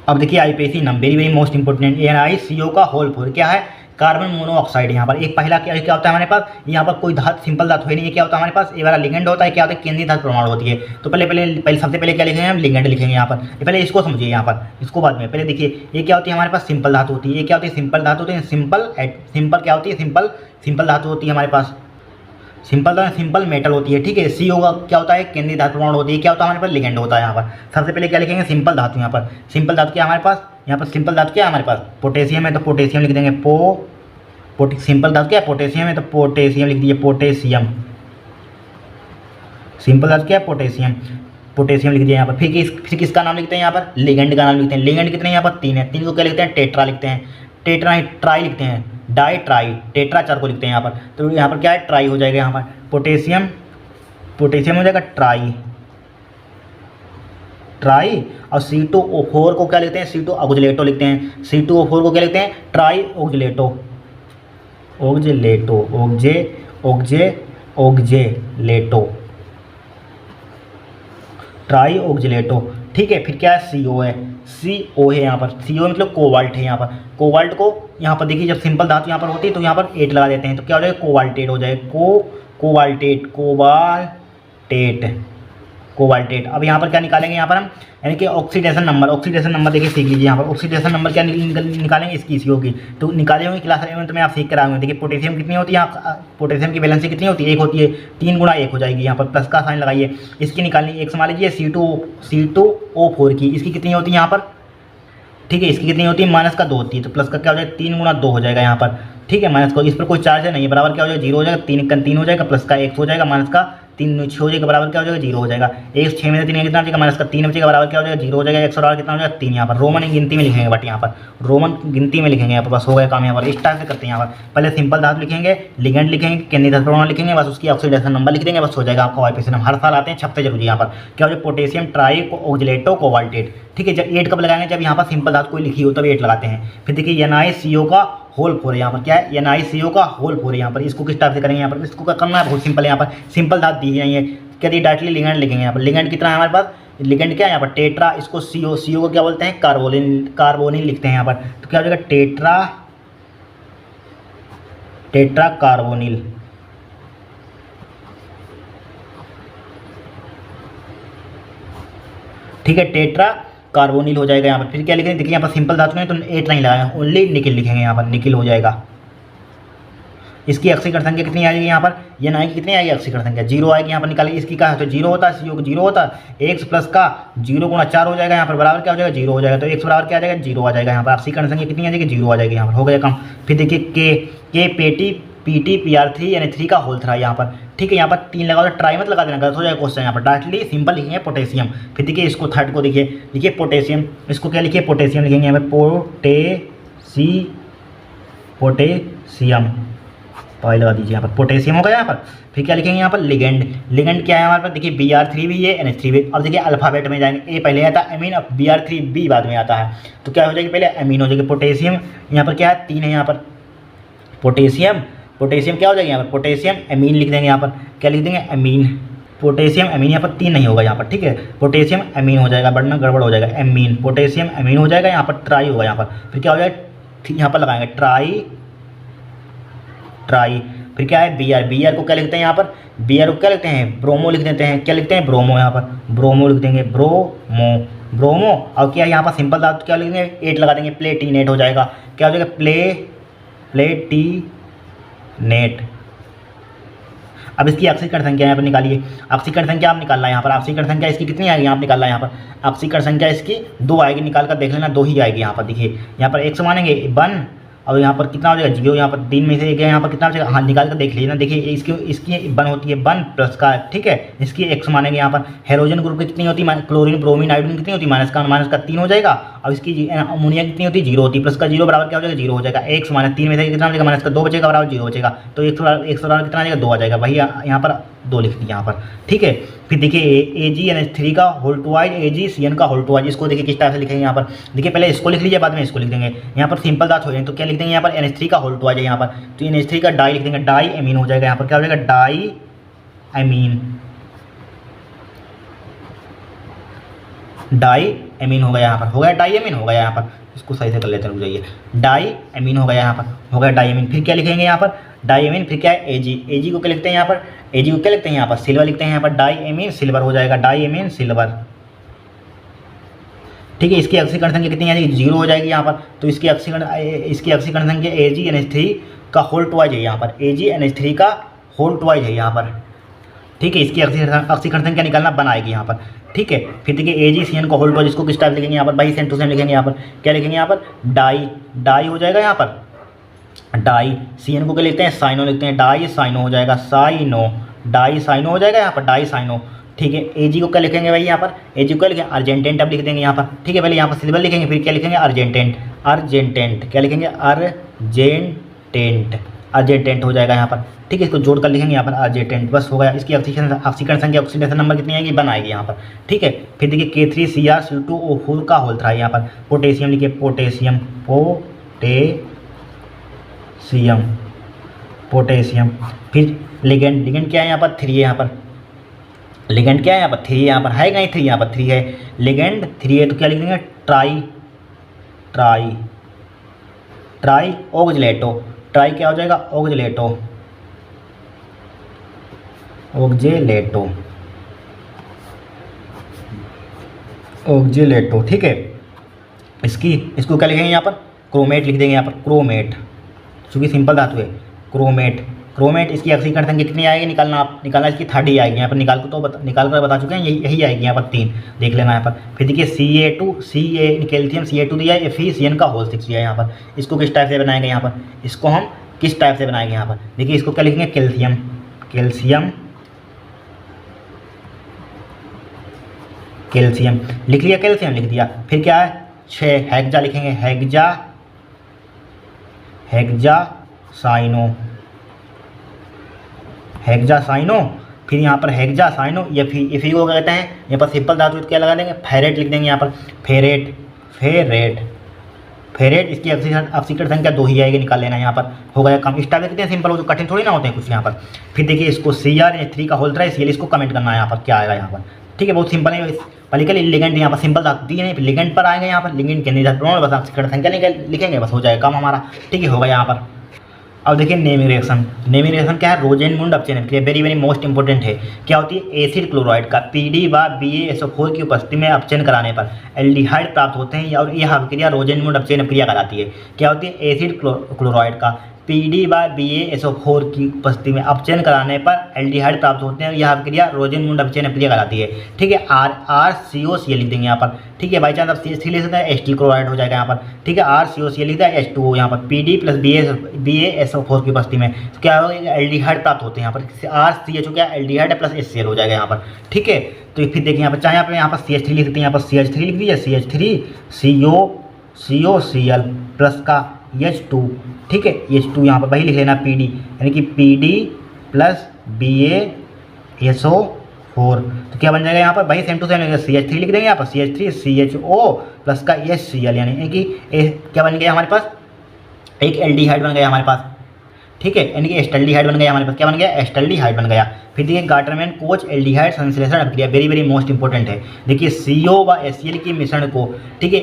अब देखिए IPAC number very most important, NiCO का होल 4 क्या है, कार्बन मोनोऑक्साइड। यहाँ पर एक पहला क्या होता है हमारे पास, यहाँ पर कोई धातु सिंपल धातु है नहीं, ये क्या होता है हमारे पास, ये वाला लिगेंड होता है, क्या होता है केंद्रीय धातु परमाणु होती है। तो पहले सबसे पहले क्या लिखेंगे हम, लिगेंड लिखेंगे यहाँ पर, पहले इसको समझिए यहाँ पर, इसको बाद में। पहले देखिए ये क्या होती है हमारे पास, सिंपल धातु होती है, ये क्या होती है सिंपल धातु होती है, सिंपल क्या होती है, सिंपल धातु होती है हमारे पास, सिंपल मेटल होती है, ठीक है। CO का क्या होता है, केंद्रीय धातु परमाणु होती है, क्या होता है हमारे पास, लिगेंड होता है यहाँ पर। सबसे पहले क्या लिखेंगे, सिंपल धातु। यहाँ पर सिंपल धातु क्या हमारे पास, यहाँ पर सिंपल धातु क्या है हमारे पास, पोटेशियम है, तो पोटेशियम लिख देंगे, सिंपल धातु क्या है, पोटेशियम है, तो पोटेशियम लिख दीजिए, पोटेशियम। सिंपल धातु क्या है, पोटेशियम लिख दिया यहाँ पर। फिर किसका नाम लिखते हैं यहाँ पर, लिगेंड का नाम लिखते हैं। लिगेंड कितने यहाँ पर 3 है, 3 को क्या लिखते हैं, टेट्रा लिखते हैं, टेट्रा ट्राई लिखते हैं, डाई ट्राई, टेट्रा 4 को लिखते हैं यहाँ पर, तो यहाँ पर क्या है ट्राई हो जाएगा यहाँ पर, पोटेशियम पोटेशियम हो जाएगा ट्राई ट्राई, और C2O4 को क्या लिखते हैं, C2 ऑक्जेलेटो लिखते हैं, C2O4 को क्या लिखते हैं, try oxalato, oxalato oxalato try oxalato. ठीक है, फिर क्या है CO है, CO है यहाँ पर, CO मतलब कोबाल्ट है यहाँ पर, कोबाल्ट को यहाँ पर देखिए जब सिंपल धातु यहाँ पर होती है तो यहाँ पर 8 लगा देते हैं, तो क्या हो जाएगा कोबाल्टेट हो जाएगा, कोबाल्टेट। अब यहाँ पर क्या निकालेंगे यहाँ पर हम, यानी कि ऑक्सीडेशन नंबर देखिए सीख लीजिए यहाँ पर, ऑक्सीडेशन नंबर क्या निकालेंगे इसकी CO की, तो निकाले होंगे क्लास 11 में आप सीख कर आएंगे। देखिए पोटेशियम कितनी होती है, यहाँ पोटेशियम की वैलेंसी कितनी होती है, 1 होती है, 3 गुणा 1 हो जाएगी, यहाँ पर प्लस का साइन लगाइए, इसकी निकालनी एक मान लीजिए C2O4 की, इसकी कितनी होती है यहाँ पर, ठीक है, इसकी कितनी होती है माइनस का 2 होती है, तो प्लस का क्या हो जाएगा 3 गुणा 2 हो जाएगा यहाँ पर, ठीक है, माइनस को इस पर कोई चार्ज नहीं है, बराबर क्या हो जाएगा 0 हो जाएगा, 3 हो जाएगा, प्लस का 1 हो जाएगा, माइनस का 3 6 हो जाएगा, बराबर क्या हो जाएगा 0 हो जाएगा, 1 6 में से 3 कितना बचेगा, माइनस का 3 बचेगा, बराबर क्या हो जाएगा 0 हो जाएगा, 108 कितना हो जाएगा 3, यहाँ पर रोमन गिनती में लिखेंगे, बट यहाँ पर रोमन गिनती में लिखेंगे यहाँ पर, बस हो गया काम यहाँ पर। इस टाइप से करते हैं यहाँ पर, पहले सिंपल धातु लिखेंगे, लिगेंड लिखेंगे, केंद्रीय धातु प्रोटॉन लिखेंगे, बस उसकी ऑक्सीडेशन नंबर लिख देंगे, बस हो जाएगा आपका वाइब्रेशन। हर साल आते हैं, छपते जरूरी यहाँ पर क्या हो जाए पोटेशियम ट्राई ऑक्जेलेटो कोबाल्टेट, ठीक है। जब 8 कब लगाएंगे, जब यहाँ पर सिंपल धातु कोई लिखी हो तब 8 लगाते हैं। फिर देखिए NiCO का होल 4 है यहाँ पर, क्या है NiCO का होल 4 है यहाँ पर, इसको किस टाइप से करेंगे यहाँ पर, इसको करना है बहुत सिंपल है, यहाँ पर सिंपल धातु दी है, क्या दी डायरेक्टली लिगेंड लिखेंगे यहाँ पर, लिगेंड कितना है हमारे पास, लिगेंड क्या है यहाँ पर टेट्रा, इसको CO को क्या बोलते हैं कार्बोनिल लिखते हैं यहाँ पर, तो क्या हो जाएगा टेट्रा कार्बोनिल, ठीक है, टेट्रा कार्बोनिल हो जाएगा यहाँ पर। फिर क्या लिखेंगे, देखिए यहाँ पर सिंपल धातु में तो 8 नहीं लगाएंगे, ओनली निकिल लिखेंगे यहाँ पर, निकिल हो जाएगा। इसकी ऑक्सीकरण संख्या कितनी आएगी यहाँ पर, ये ना की कितनी आएगी ऑक्सीकरण संख्या 0 आएगी यहाँ पर, निकालिए इसकी का है तो 0 होता है, CO 0 होता है, x प्लस का 0 गुणा 4 हो जाएगा यहाँ पर, बराबर क्या हो जाएगा 0 हो जाएगा, तो x बराबर क्या आ जाएगा 0 आ जाएगा यहाँ पर, ऑक्सीकरण संख्या कितनी आ जाएगी 0 आ जाएगी यहाँ पर, हो गया कम। फिर देखिए K PT PR3 यानी 3 का होल 3 यहाँ पर, ठीक है, यहाँ पर 3 लगा दो, ट्राई मत लगा देना, गलत हो जाएगा क्वेश्चन यहाँ पर, डायरेक्टली सिंपल लिखेंगे पोटेशियम। फिर देखिए इसको थर्ड को देखिए पोटेशियम, इसको क्या लिखिए पोटेशियम लिखेंगे यहाँ पर, पोटेशियम पॉइंट लगा दीजिए यहाँ पर, पोटेशियम हो गया यहाँ पर। फिर क्या लिखेंगे यहाँ पर लिगेंड क्या है हमारे पास, देखिए Br3 भी है NH3 भी। अब देखिए अल्फाबेट में जाएंगे, A पहले आता है अमीन, अब Br3B बाद में आता है, तो क्या हो जाएगी पहले अमीन हो जाएगी। पोटेशियम यहाँ पर क्या है 3 है यहाँ पर, पोटेशियम क्या हो जाएगा यहाँ पर, पोटेशियम अमीन लिख देंगे यहाँ पर, क्या लिख देंगे अमीन, पोटेशियम अमीन, यहाँ पर 3 नहीं होगा यहाँ पर, ठीक है, पोटेशियम अमीन हो जाएगा, बढ़ना गड़बड़ हो जाएगा, अमीन पोटेशियम अमीन हो जाएगा, यहाँ पर ट्राई होगा यहाँ पर। फिर क्या हो जाएगा, यहाँ पर लगाएंगे ट्राई। फिर क्या है Br को क्या लिखते हैं यहाँ पर, Br को क्या लिखते हैं ब्रोमो लिख देते हैं, क्या लिखते हैं ब्रोमो, यहाँ पर ब्रोमो लिख देंगे, ब्रोमो। और क्या यहाँ पर सिंपल धातु क्या लिख देंगे 8 लगा देंगे, प्लेटिनेट हो जाएगा, क्या हो जाएगा प्लेटिनेट। अब इसकी ऑक्सीकरण संख्या यहाँ पर निकालिए, ऑक्सीकरण संख्या आप निकालना है यहाँ पर, ऑक्सीकरण संख्या इसकी कितनी आएगी आप निकालना है यहाँ पर, ऑक्सीकरण संख्या इसकी 2 आएगी, निकाल कर देख लेना 2 ही आएगी यहाँ पर। देखिए यहाँ पर 1 मानेंगे 1 और यहाँ पर कितना हो जाएगा 0, यहाँ पर 3 में से 1 यहाँ पर कितना हो जाएगा, हाँ निकाल कर देख लीजिए ना। देखिए इसकी 1 होती है 1 प्लस का, ठीक है, इसकी x मानेंगे यहाँ पर। हेलोजन ग्रुप की कितनी होती है, क्लोरीन ब्रोमीन आयोडीन कितनी होती है, माइनस का 3 हो जाएगा। और इसकी अमोनिया कितनी होती है 0 होती है, प्लस का 0 बराबर क्या हो जाएगा 0 हो जाएगा। x माइनस 3 में से कितना हो जाएगा, माइनस का 2 बचेगा, बराबर 0 बचेगा, तो 1 बराबर कितना आ जाएगा 2 आ जाएगा, वही यहाँ पर 2 लिख दिया यहाँ पर, ठीक है। फिर देखिए AgNH3 का होल टुवाइज, AgCN का होल टुवाइज, इसको देखिए किस टाइप से लिखेंगे यहाँ पर। देखिए पहले इसको लिख लीजिए, बाद में इसको लिख देंगे। यहाँ पर सिंपल धातु हो जाए तो क्या लिख देंगे यहाँ पर NH3 का होल टुवाइज है यहाँ पर, तो NH3 का डाई लिख देंगे, डाई एमीन हो जाएगा यहाँ पर, क्या हो जाएगा डाई एमीन हो गया यहाँ पर, हो गया डाई एमीन हो गया यहाँ पर। इसको सही से कर लेते हैं, रुक जाइए, डाई एमीन हो गया यहाँ पर, हो गया डाई एमीन। फिर क्या लिखेंगे यहाँ पर डाई एमीन, फिर क्या है Ag को क्या लिखते हैं यहाँ पर, Ag को क्या लिखते हैं यहाँ पर सिल्वर लिखते हैं यहाँ पर, डाई एमीन सिल्वर हो जाएगा, डाई एमीन सिल्वर, ठीक है। इसकी ऑक्सीकरण संख्या कितनी आ जाएगी 0 हो जाएगी यहाँ पर, तो इसकी ऑक्सीकरण संख्या AgNH3 का होल टुवाइज है यहाँ पर, AgNH3 का होल टुवाइज है यहाँ पर, ठीक है। इसकी ऑक्सीकरण संख्या निकालना बनाएगी यहाँ पर, ठीक है। फिर देखिए AgCN का होल टुवाइज, इसको किस टाइप लिखेंगे यहाँ पर, बाई सेम टू सेम लिखेंगे यहाँ पर, क्या लिखेंगे यहाँ पर डाई हो जाएगा यहाँ पर, डाई। CN को क्या लिखते हैं साइनो लिखते हैं, डाई साइनो हो जाएगा, डाई साइनो हो जाएगा यहाँ पर, डाई साइनो। ठीक है। एजी को क्या लिखेंगे भाई यहाँ पर, एजी को क्या लिखेंगे अर्जेंटेंट, अब लिख देंगे यहाँ पर। ठीक है, पहले यहाँ पर सिल्वर लिखेंगे, फिर क्या लिखेंगे अर्जेंटेंट, अर्जेंटेंट क्या लिखेंगे अर्जेंटेंट, अर्जेंटेंट हो जाएगा यहाँ पर। ठीक है, इसको जोड़ कर लिखेंगे यहाँ पर अर्जेंटेंट, बस हो गया। इसकी ऑक्सीकरण संख्या ऑक्सीडेशन नंबर कितनी आएगी, 1 आएगी यहाँ पर। ठीक है, फिर देखिए K3Cr2O4 का होल था यहाँ पर, पोटेशियम लिखिए, पोटेशियम, पोटेशियम, पोटेशियम। फिर लिगेंड, लिगेंड क्या है यहाँ पर 3 है यहाँ पर, लिगेंड क्या है यहाँ पर 3 यहाँ पर है, कहीं 3 यहाँ पर 3 है, लिगेंड 3 है तो क्या लिख देंगे try, try, try oxalato, try क्या हो जाएगा ऑक्जेलेटो, ऑक्जेलेटो, ऑक्जेलेटो। ठीक है, इसको क्या लिखेंगे यहाँ पर क्रोमेट लिख देंगे यहाँ पर, क्रोमेट, क्योंकि सिंपल धातु है, क्रोमेट, क्रोमेट। इसकी ऑक्सीकरण संख्या कितनी आएगी निकालना, आप निकालना इसकी 30 आएगी यहाँ पर, निकाल कर बता चुके हैं, यही आएगी यहाँ पर 3 देख लेना यहाँ पर। फिर देखिए Ca कैल्शियम Ca2 दिया है, FeCN का होल 6 दिया है यहाँ पर। इसको किस टाइप से बनाएंगे यहाँ पर, इसको हम किस टाइप से बनाएंगे यहाँ पर, देखिए इसको क्या लिखेंगे कैल्शियम, कैल्शियम, कैल्शियम लिख लिया, कैल्शियम लिख दिया। फिर क्या है 6 हेक्सा लिखेंगे, hexa, hexa cyano, hexa cyano. फिर यहाँ पर हेक्सा साइनो या फिर को क्या कहते हैं यहाँ पर सिंपल धातु क्या लगा देंगे फेरेट लिख देंगे यहाँ पर, फेरेट, फेरेट, फेरेट। इसकी ऑक्सीकरण संख्या 2 ही आएगी, निकाल लेना यहाँ पर, हो गया काम। इस टाइप लिखते हैं सिंपल, वो जो कठिन थोड़ी ना होते हैं कुछ यहाँ पर। फिर देखिए इसको Cr3 का होल 3 इसको कमेंट करना है यहाँ पर, क्या आएगा यहाँ पर। ठीक है, बहुत सिंपल है। पॉलिकल लिगेंड यहाँ पर सिंपल धातु दी नहीं, लिगेंड पर आएंगे यहाँ पर, लिगेंड के निर्धारण बस ऑक्सीकरण संख्या लिखेंगे, बस हो जाएगा काम हमारा। ठीक है, होगा यहाँ पर। अब देखिए नेमिंग रिएक्शन, नेमिंग रिएक्शन क्या है रोजेनमुंड अपचयन क्रिया, वेरी वेरी मोस्ट इंपॉर्टेंट है। क्या होती है एसिड क्लोराइड का PD व BaSO4 की उपस्थिति में अपचयन कराने पर एल्डिहाइड प्राप्त होते हैं, और यह अभिक्रिया रोजेनमुंड अपचयन क्रिया कहलाती है। क्या होती है एसिड क्लोराइड का PD व BaSO4 की उपस्थिति में अपचयन कराने पर एल्डिहाइड प्राप्त होते हैं, यह अभिक्रिया रोजेनमुंड अपचयन क्रिया कहलाती है। ठीक है, RCOCl लिख देंगे यहाँ पर। ठीक है, बाई चांस आप CH3 ले सकते हैं, एस्टिल क्लोराइड हो जाएगा यहाँ पर। ठीक है, RCOCl लिखता है H2O यहाँ पर, PD प्लस BaSO4 की उपस्थिति में तो क्या होगा एल्डिहाइड प्राप्त होते हैं यहाँ पर, RCHO क्या एल्डिहाइड प्लस HCl हो जाएगा यहाँ पर। ठीक है, तो फिर देखिए यहाँ पर चाहे यहाँ पर CH3 लिख सकते हैं, यहाँ पर CH3 लिख दीजिए, CH3 COCl प्लस का H2। ठीक है, H2 यहाँ पर वही लिख लेना PD, यानी कि PD प्लस BaSO4 तो क्या बन जाएगा यहाँ पर भाई सेम टू सेम CH3 लिख देंगे यहाँ पर, CH3 CHO प्लस का HCl, यानी कि क्या बन गया हमारे पास एक एल्डिहाइड बन गया हमारे पास। ठीक है, यानी कि एस्टल्डिहाइड बन गया हमारे पास, क्या बन गया एस्टल्डिहाइड बन गया। फिर देखिए गाटरमैन कोच एल्डिहाइड संश्लेषण अभिक्रिया वेरी वेरी मोस्ट इंपॉर्टेंट है। देखिए CO व HCl के मिश्रण को, ठीक है,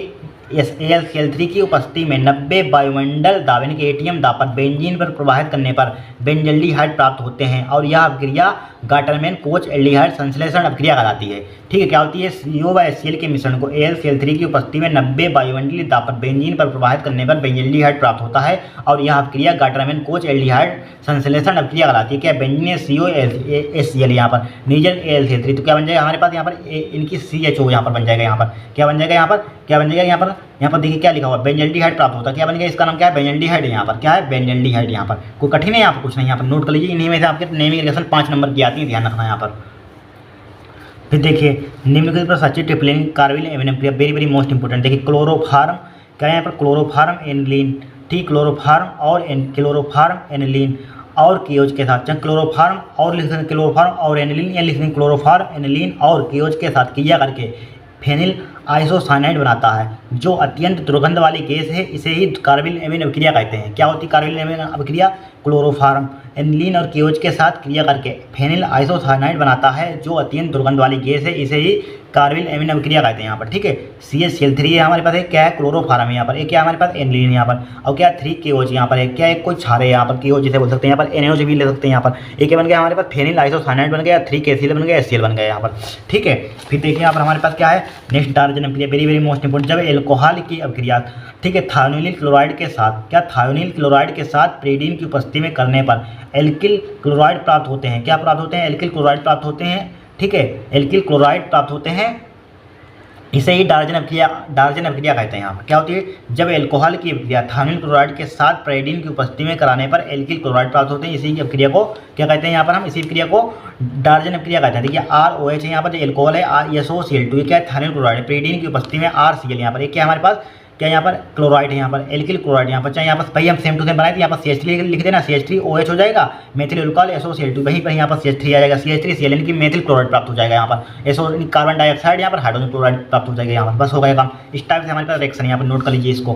SaCl3 की उपस्थिति में 90 वायुमंडल दाब यानी कि ATM दाब पर बेंजीन पर प्रवाहित करने पर बेंजल्डिहाइड प्राप्त होते हैं, और यह अभिक्रिया गाटरमैन कोच एल्डिहाइड संश्लेषण अभिक्रिया कहलाती है। ठीक है, क्या होती है CO व HCl के मिश्रण को AlCl3 की उपस्थिति में 90 वायुमंडलीय दाब पर बेंजीन पर प्रवाहित करने पर बेंजल्डिहाइड प्राप्त होता है, और यह अभिक्रिया गाटरमैन कोच एल्डिहाइड संश्लेषण अभिक्रिया कहलाती है। क्या बेंजीन COHCl यहाँ पर नीजल AlCl3 तो क्या बन जाएगा हमारे पास यहाँ पर इनकी CHO यहाँ पर बन जाएगा, यहाँ पर क्या बन जाएगा, यहाँ पर क्या बन जाएगा, यहाँ पर देखिए क्या लिखा हुआ बेंजल्डिहाइड प्राप्त होता है, क्या बन गया इसका नाम क्या है बेंजल्डिहाइड, यहाँ पर क्या है बेंजल्डिहाइड। यहाँ पर कोई कठिन है यहाँ पर कुछ नहीं, यहाँ पर नोट कर लीजिए, इन्हीं में से आपके नेमिंग रिएक्शन 5 नंबर की आती है, ध्यान रखना यहाँ पर। फिर देखिए निम्नलिखित पर सचिव ट्रिप्लेन कार्बिल एमिनम क्रिया वेरी वेरी मोस्ट इंपॉर्टेंट। देखिए क्लोरोफार्म क्या है यहाँ पर क्लोरोफार्म एनिलीन, ठीक क्लोरोफार्म और क्लोरोफार्म एनिलीन और केओज के साथ, क्लोरोफार्म और लिख सकते क्लोरोफार्म और एनिलीन, या लिख सकते क्लोरोफार्म एनिलीन और केओज के साथ क्रिया करके फेनिल आइसोसाइनाइड बनाता है, जो अत्यंत दुर्गंध वाली गैस है, इसे ही कार्बिल एमिन अभिक्रिया कहते हैं। क्या होती है कार्बिल एमिन अभिक्रिया क्लोरोफार्म एनिलीन और केओज के साथ क्रिया करके फेनिल आइसोसाइनाइड बनाता है, जो अत्यंत दुर्गंध वाली गैस है, इसे ही कार्बिल एमिन अभिक्रिया कहते हैं यहाँ पर। ठीक है, CH3 हमारे पास है, क्या है क्लोरोफार्म है यहाँ पर, एक क्या हमारे पास एनिलीन यहाँ पर, और क्या 3 केओज यहाँ पर है, क्या एक कोई क्षार है यहाँ पर केओज जिसे बोल सकते हैं, यहाँ पर NaOH भी ले सकते हैं यहाँ पर। एक क्या बन गया हमारे पास फेनिल आइसोसाइनाइड बन गया, 3KCl बन गया, HCl बन गया यहाँ पर। ठीक है, फिर देखिए यहाँ पर हमारे पास क्या है नेक्स्ट डार्जन अभिक्रिया वेरी वेरी मोस्ट इंपोर्टेंट, जब एल्कोहल की अभिक्रिया, ठीक है, थायोनिल क्लोराइड के साथ, क्या थायोनिल क्लोराइड के साथ प्रीडीन की उपस्थिति में करने पर एल्किल क्लोराइड प्राप्त होते हैं, क्या प्राप्त होते हैं एल्किल क्लोराइड प्राप्त होते हैं। ठीक है, एल्किल क्लोराइड प्राप्त होते हैं, इसे ही डार्जन अभिक्रिया कहते हैं। यहाँ पर क्या होती है, जब एल्कोहल की अभिक्रिया थायमिल क्लोराइड के साथ पैराडीन की उपस्थिति में कराने पर एल्किल क्लोराइड प्राप्त होते हैं। इसी की अभिक्रिया को क्या कहते हैं, यहाँ पर हम इसी अभिक्रिया को डार्जन अभिक्रिया कहते हैं। देखिए ROH है यहाँ पर, जो एल्कोहल है SOCl2, ये क्या है, थायमिल क्लोराइड है। पैराडीन की उपस्थिति में RCl, यहाँ पर ये क्या है हमारे पास, क्या यहाँ पर क्लोराइड है, यहाँ पर एल्किल क्लोराइड, यहाँ पर चाहे यहाँ पर भाई हम सेम टू सेम बनाए थे, यहाँ पर CH3 लिख देना, CH3OH हो जाएगा, मेथिल एल्कोहल SOCl2, वहीं पर यहाँ पर CH3 आ जाएगा, CH3Cl यानी कि मेथिल क्लोराइड प्राप्त हो जाएगा। यहाँ पर SO कार्बन डाइऑक्साइड, यहाँ पर हाइड्रोजन क्लोराइड प्राप्त हो जाएगा। यहाँ पर बस हो गया काम। इस टाइप से हमारे पास रिएक्शन है, यहाँ पर नोट कर लीजिए इसको।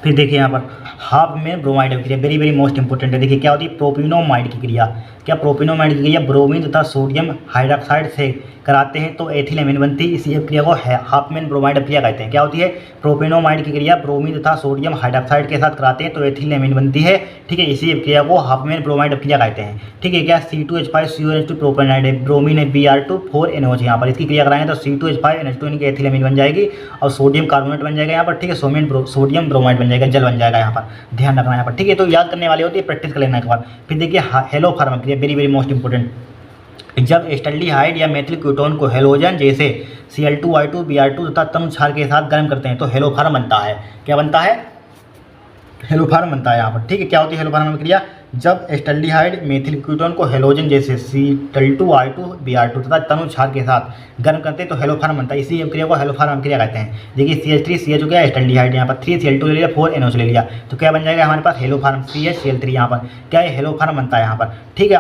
फिर देखिए यहाँ पर हाफ में ब्रोमाइड अभिक्रिया, वेरी वेरी मोस्ट इंपोर्टेंट है। देखिए क्या होती है, प्रोपिनोमाइड की क्रिया। क्या प्रोपिनोमाइड की क्रिया ब्रोमीन तथा सोडियम हाइड्रोक्साइड से कराते हैं तो एथिलेमिन बनती है। इसी अभिक्रिया को हाफमैन ब्रोमाइड अभिक्रिया कहते हैं। क्या होती है, प्रोपिनोमाइड की क्रिया ब्रोमीन तथा सोडियम हाइड्रोक्साइड के साथ कराते हैं तो एथिलेमिन बनती है। ठीक है, इसी अभिक्रिया को हाफमैन ब्रोमाइड अभिक्रिया कहते हैं। ठीक है, क्या C2H5CONH2 प्रोपेनाइड है, ब्रोमीन है Br2 4NOH, यहाँ पर इसकी क्रिया कराएंगे तो C2H5NH2 यानी कि एथिलेमिन बन जाएगी और सोडियम कार्बोनेट बन जाएगा यहाँ पर। ठीक है, सोडियम ब्रोमाइड बन जाएगा, जल बन जाएगा यहाँ पर, ध्यान रखना यहाँ पर। ठीक है, तो याद करने वाली होती है, प्रैक्टिस कर लेने के बाद। फिर देखिए हेलोफार्म अभिक्रिया, वेरी वेरी मोस्ट इंपोर्टेंट। जब एस्टल्डिहाइड या मेथिल कीटोन को हेलोजन जैसे Cl2Y2 Br2 तथा तनु क्षार के साथ गर्म करते हैं तो हेलोफार्म बनता है। क्या बनता है, हेलोफार्म बनता है यहाँ पर। ठीक है, क्या होती है हेलोफार्म अभिक्रिया, जब एस्टल्डिहाइड मेथिल कीटोन को हेलोजन जैसे Cl2Y2 Br2 तथा तनु क्षार के साथ गर्म करते हैं तो हेलोफार्म बनता है। इसी अभिक्रिया को हेलोफार्म अभिक्रिया कहते हैं। देखिए CH3CH हो गया एस्टल्डिहाइड, यहाँ पर 3Cl2 ले लिया, 4NOH ले लिया, तो क्या बन जाएगा हमारे पास हेलोफार्म CHCl3, यहाँ पर क्या है हेलोफार्म बनता है यहाँ पर। ठीक है,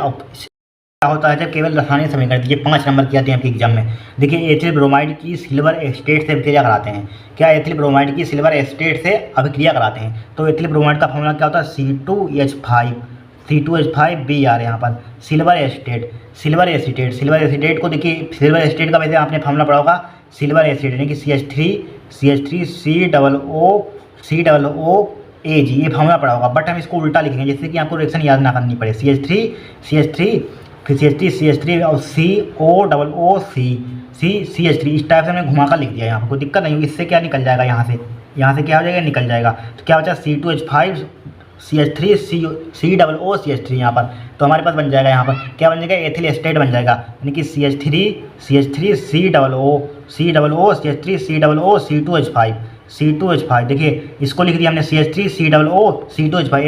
क्या होता है जब केवल रासायनिक समीकरण, देखिए 5 नंबर की आती है आपके एग्जाम में। देखिए एथिल ब्रोमाइड की सिल्वर एस्टेट से अभिक्रिया कराते हैं। क्या एथिल ब्रोमाइड की सिल्वर एस्टेट से अभिक्रिया कराते हैं तो एथिल ब्रोमाइड का फॉर्मूला क्या होता है, C2H5Br, यहाँ पर सिल्वर एसिटेट को देखिए, सिल्वर एसिटेट का वैसे आपने फॉर्मूला पढ़ा होगा, सिल्वर एसिड यानी कि CH3COOAG, ये फॉर्मूला पढ़ा होगा, बट हम इसको उल्टा लिखेंगे जिससे कि आपको रिएक्शन याद ना करनी पड़े। CH3 फिर CH3 और COOC CH3, इस टाइप से हमने घुमा कर लिख दिया। यहाँ पर कोई दिक्कत नहीं होगी, इससे क्या निकल जाएगा, यहाँ से क्या हो जाएगा, निकल जाएगा। तो क्या बचा C2H5 CH3 COOCH3, यहाँ पर तो हमारे पास बन जाएगा, यहाँ पर क्या बन जाएगा, एथिल एस्टेट बन जाएगा, यानी कि CH3 C2H5 देखिए इसको लिख दिया हमने CH3 C2H5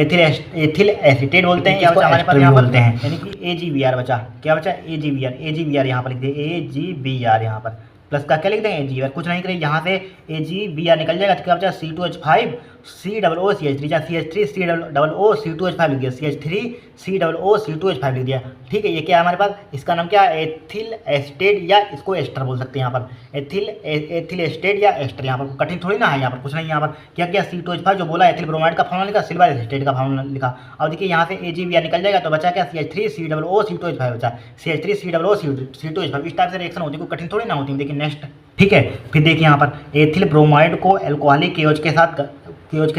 एथिल एसिटेट बोलते हैं, या बचा हमारे पास यहाँ बोलते हैं, यानी कि AgBr बचा। क्या बचा, AgBr यहाँ पर लिख दिए, AgBr यहाँ पर प्लस का क्या लिख देंगे AgBr, कुछ नहीं करेंगे, यहाँ से AgBr निकल जाएगा तो क्या बचा C2H5 COOCH3, या CH3COOC2H5 लिख दिया, CH3COOC2H5 लिख दिया। ठीक है, ये क्या है हमारे पास, इसका नाम क्या है, एथिल एस्टेट या इसको एस्टर बोल सकते हैं। यहाँ पर एथिल एस्टेट या एस्टर, यहाँ पर कठिन थोड़ी ना है, यहाँ पर कुछ नहीं। यहाँ पर क्या किया, C2H5 जो बोला एथिल ब्रोमाइड का फॉर्मूला लिखा, सिल्वर एस्टेट का फॉर्मूला लिखा। अब देखिए यहाँ से AgBr निकल जाएगा तो बचा क्या, CH3COOC2H5 बचा, CH3COOC2H5। इस टाइप से रिएक्शन होती है, कोई कठिन थोड़ी ना होती है। देखिए नेक्स्ट, ठीक है, फिर देखिए यहाँ पर एथिल ब्रोमाइड को एल्कोहलिक KOH के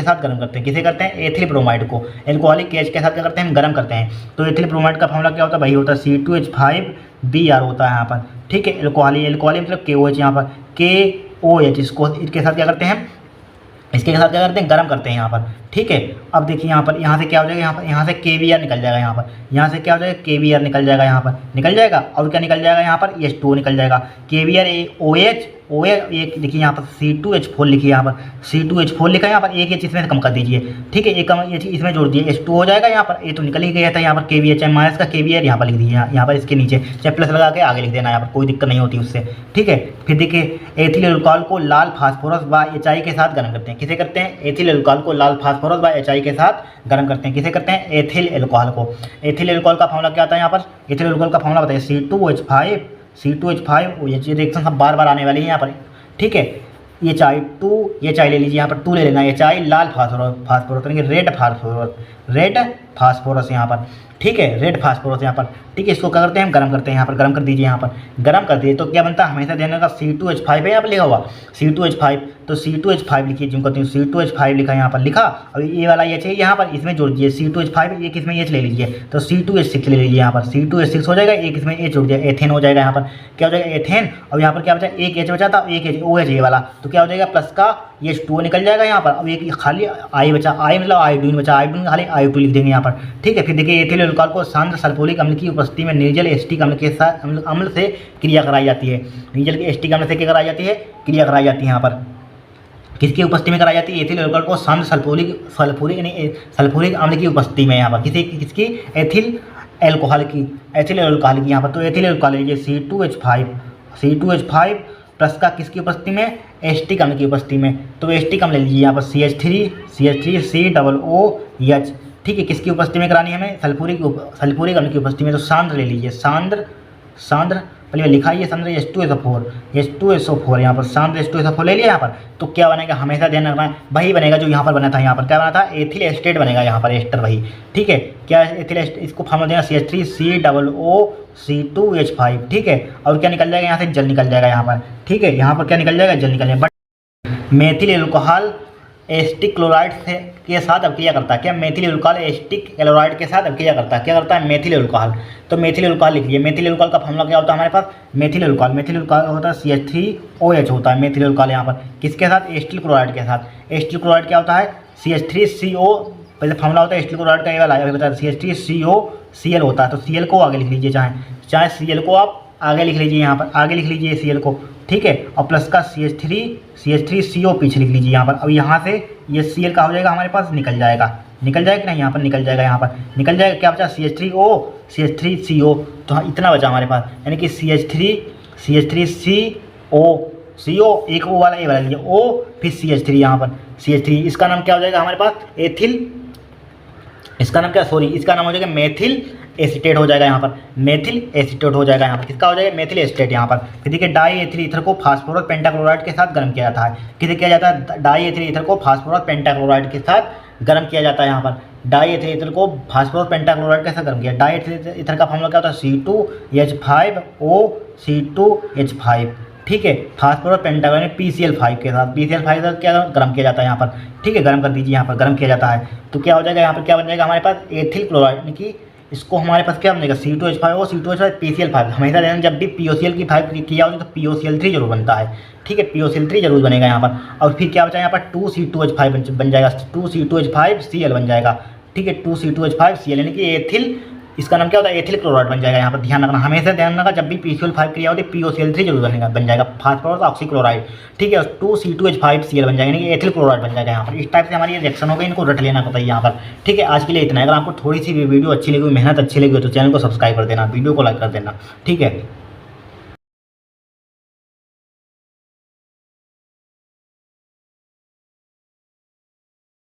साथ गर्म करते हैं। किसे करते हैं, एथिल ब्रोमाइड को एल्कोहलिक KH के साथ क्या करते हैं, हम गर्म करते हैं। तो एथिल ब्रोमाइड का फॉर्मूला क्या होता है, वही होता है C2H5Br होता है यहाँ पर। ठीक है, एल्कोहलिक मतलब KOH, यहाँ पर KOH, इसको इसके साथ क्या करते हैं, गर्म करते हैं यहाँ पर। ठीक है, अब देखिए यहाँ से क्या हो जाएगा, यहाँ से KBr निकल जाएगा, यहाँ से क्या हो जाएगा, KBr निकल जाएगा, यहाँ पर निकल जाएगा। और क्या निकल जाएगा, यहाँ पर H2O निकल जाएगा, KBr OH एक देखिए यहाँ पर C2H4 लिखिए, यहाँ पर C2H4 लिखा है, यहाँ पर एक H इसमें से कम कर दीजिए। ठीक है, एक H इसमें जोड़ दिए, H2 हो जाएगा। यहाँ पर ये तो निकल ही गया था, यहाँ पर KBr चाहे माइनस का KBr यहाँ पर लिख दीजिए, यहाँ पर इसके नीचे चाहे प्लस लगा के आगे लिख देना, यहाँ पर कोई दिक्कत नहीं होती उससे। ठीक है, फिर देखिए एथिल एल्कोहल को लाल फास्फोरस व HI के साथ गर्म करते हैं। किसे करते हैं, एथिल एल्कोहल को लाल फास्फोरस व HI के साथ गर्म करते हैं। किसे करते हैं, एथिल एल्कोहल को। एथिल एल्कोहल का फॉर्मूला क्या आता है, यहाँ पर एथिल एल्कोहल का फॉर्मूला बताइए, C2H5 ये रिएक्शन सब बार बार आने वाली है यहाँ पर। ठीक है, ये चाय ले लीजिए, यहाँ पर 2 ले लेना, ये चाय लाल फास्फोरस यानी रेड फास्फोरस यहाँ पर। ठीक है, रेड फास्फोरस यहाँ पर। ठीक है, इसको क्या करते हैं, हम गर्म करते हैं, यहाँ पर गर्म कर दीजिए, यहाँ पर गर्म कर दिए तो क्या बनता है, हमेशा ध्यान रखा C2H5 है यहाँ पर लिखा हुआ, C2H5 तो C2H5 लिखिए, जिम करते हैं C2H5 लिखा यहाँ पर, लिखा। अब ये वाला H है यहाँ पर, इसमें जोड़ दीजिए C2H5, एक इसमें H ले लीजिए, तो C2H6 ले लीजिए यहाँ पर, C2H6 हो जाएगा, एक इसमें H जोड़ दिया, एथेन हो जाएगा यहाँ पर, क्या हो जाएगा एथेन। और यहाँ पर क्या बचा, एक H बचा था, एक H OH ये वाला, तो क्या हो जाएगा प्लस का ये H2O निकल जाएगा यहाँ पर। अब एक खाली I बचा, I मतलब आयोडीन बचा, आयोडीन खाली I2 लिख देंगे यहाँ पर, ठीक है। फिर देखिए एथिल एल्कोहल को शांत सल्फ्यूरिक अम्ल की उपस्थिति में निर्जल एसिटिक अम्ल के साथ अम्ल से क्रिया कराई जाती है, निर्जल के एसिटिक अम्ल से क्या कराई जाती है, क्रिया कराई जाती है यहाँ पर, किसकी उपस्थिति में कराई जाती है, एथिल एल्कोहल को शांत सल्फ्यूरिक अम्ल की उपस्थिति में यहाँ पर, किसकी एथिल एल्कोहल की यहाँ पर। तो एथिल एल्कोहल लीजिए C2H5 प्लस का किसकी उपस्थिति में, एसिटिक अम्ल की उपस्थिति में, तो एसिटिक अम्ल ले लीजिए यहाँ पर CH3COOH, ठीक है। किसकी उपस्थिति में करानी है हमें, सल्फ्यूरिक अम्ल की उपस्थिति में, तो सांद्र ले लीजिए, सांद्र पहले लिखाइए सांद्र H2SO4 यहाँ पर, सांद्र H2SO4 ले लिया यहाँ पर। तो क्या बनेगा, हमेशा ध्यान रखना है वही बनेगा जो यहाँ पर बना था, यहाँ पर क्या बना था, एथिल एस्टेट बनेगा यहाँ पर, एस्टर वही, ठीक है। क्या एथिल एस्टेट, इसको फॉर्मूला देना CH3COOC2H5, ठीक है। और क्या निकल जाएगा यहाँ से, जल निकल जाएगा यहाँ पर, ठीक है। यहाँ पर क्या निकल जाएगा, जल निकल जाएगा। But methyl alcohol acetic chloride के साथ अभिक्रिया करता है, क्या मेथिल एल्कोहल एसिटिक क्लोराइड के साथ अभिक्रिया करता है, क्या करता है, मेथिल एल्कोहल। तो मेथिल एल्कोहल लिख लीजिए, मेथिल एल्कोहल का फॉर्मूला क्या होता है हमारे पास, मेथिल एल्कोहल होता है CH3OH होता है मेथिल एल्कोहल यहाँ पर, किसके साथ, एसिटिल क्लोराइड के साथ। एसिटिल क्लोराइड क्या होता है, CH3CO, पहले फॉर्मूला होता है एसिटिल क्लोराइड का, ये वाला बता CH3COCl होता है, तो Cl को आगे लिख लीजिए, चाहे Cl को आप आगे लिख लीजिए यहाँ पर, आगे लिख लीजिए Cl को, ठीक है। और प्लस का CH3CO पीछे लिख लीजिए यहाँ पर। अब यहाँ से ये Cl का हो जाएगा हमारे पास, निकल जाएगा कि नहीं, यहाँ पर निकल जाएगा, यहाँ पर निकल जाएगा। क्या बचा, CH3CO, तो हाँ इतना बचा हमारे पास, यानी कि CH3CO, एक O वाला, ये वाला लीजिए O, फिर CH3 यहाँ पर, CH3, इसका नाम क्या हो जाएगा हमारे पास, एथिल, इसका नाम क्या, इसका नाम हो जाएगा मेथिल एसीटेट हो जाएगा यहाँ पर, मेथिल एसीटेट हो जाएगा यहाँ पर, किसका हो जाएगा, मेथिल एसीटेट यहाँ पर। फिर देखिए डाई एथिल ईथर को फास्फोरस पेंटाक्लोराइड के साथ गर्म किया जाता है, किसे किया जाता है, डाई एथिल ईथर को फास्फोरस पेंटाक्लोराइड के साथ गर्म किया जाता है यहाँ पर, डाई एथिल ईथर को फास्फोरस पेंटाक्लोराइड के साथ गर्म किया। डाई एथिल ईथर का फॉर्मूला क्या होता है, C2H5O, ठीक है। फास्फोरस पेंटाक्लोराइड PCl5 के साथ, PCl5 क्या गर्म किया जाता है यहाँ पर, ठीक है, गर्म कर दीजिए यहाँ पर, गर्म किया जाता है। तो क्या हो जाएगा यहाँ पर, क्या बन जाएगा हमारे पास, एथिल क्लोराइड, यानी कि इसको हमारे पास क्या बनेगा, C2H5O, C2H5 PCl5, हमेशा ध्यान, जब भी POCl की 5 किया हो तो POCl3 जरूर बनता है, ठीक है, POCl3 जरूर बनेगा यहाँ पर। और फिर क्या बचा यहाँ पर, 2C2H5 बन जाएगा, 2C2H5Cl बन जाएगा, ठीक है, 2C2H5Cl, यानी कि एथिल, इसका नाम क्या होता है, एथिल क्लोराइड बन जाएगा यहाँ पर। ध्यान रखना, हमेशा ध्यान रखना, जब भी PCl5 क्रिया होती है POCl3 जरूर बन जाएगा, फास्फोरस ऑक्सीक्लोराइड, ठीक है, 2C2H5Cl बन जाएगा, यानी कि एथिल क्लोराइड बन जाएगा यहाँ पर। इस टाइप से हमारी ये रिएक्शन हो गई, इनको रट लेना होता है यहाँ पर, ठीक है। आज के लिए इतना है। अगर आपको थोड़ी सी भी वीडियो अच्छी लगी, मेहनत अच्छी लगी तो चैनल को सब्सक्राइब कर देना, वीडियो को लाइक कर देना, ठीक है।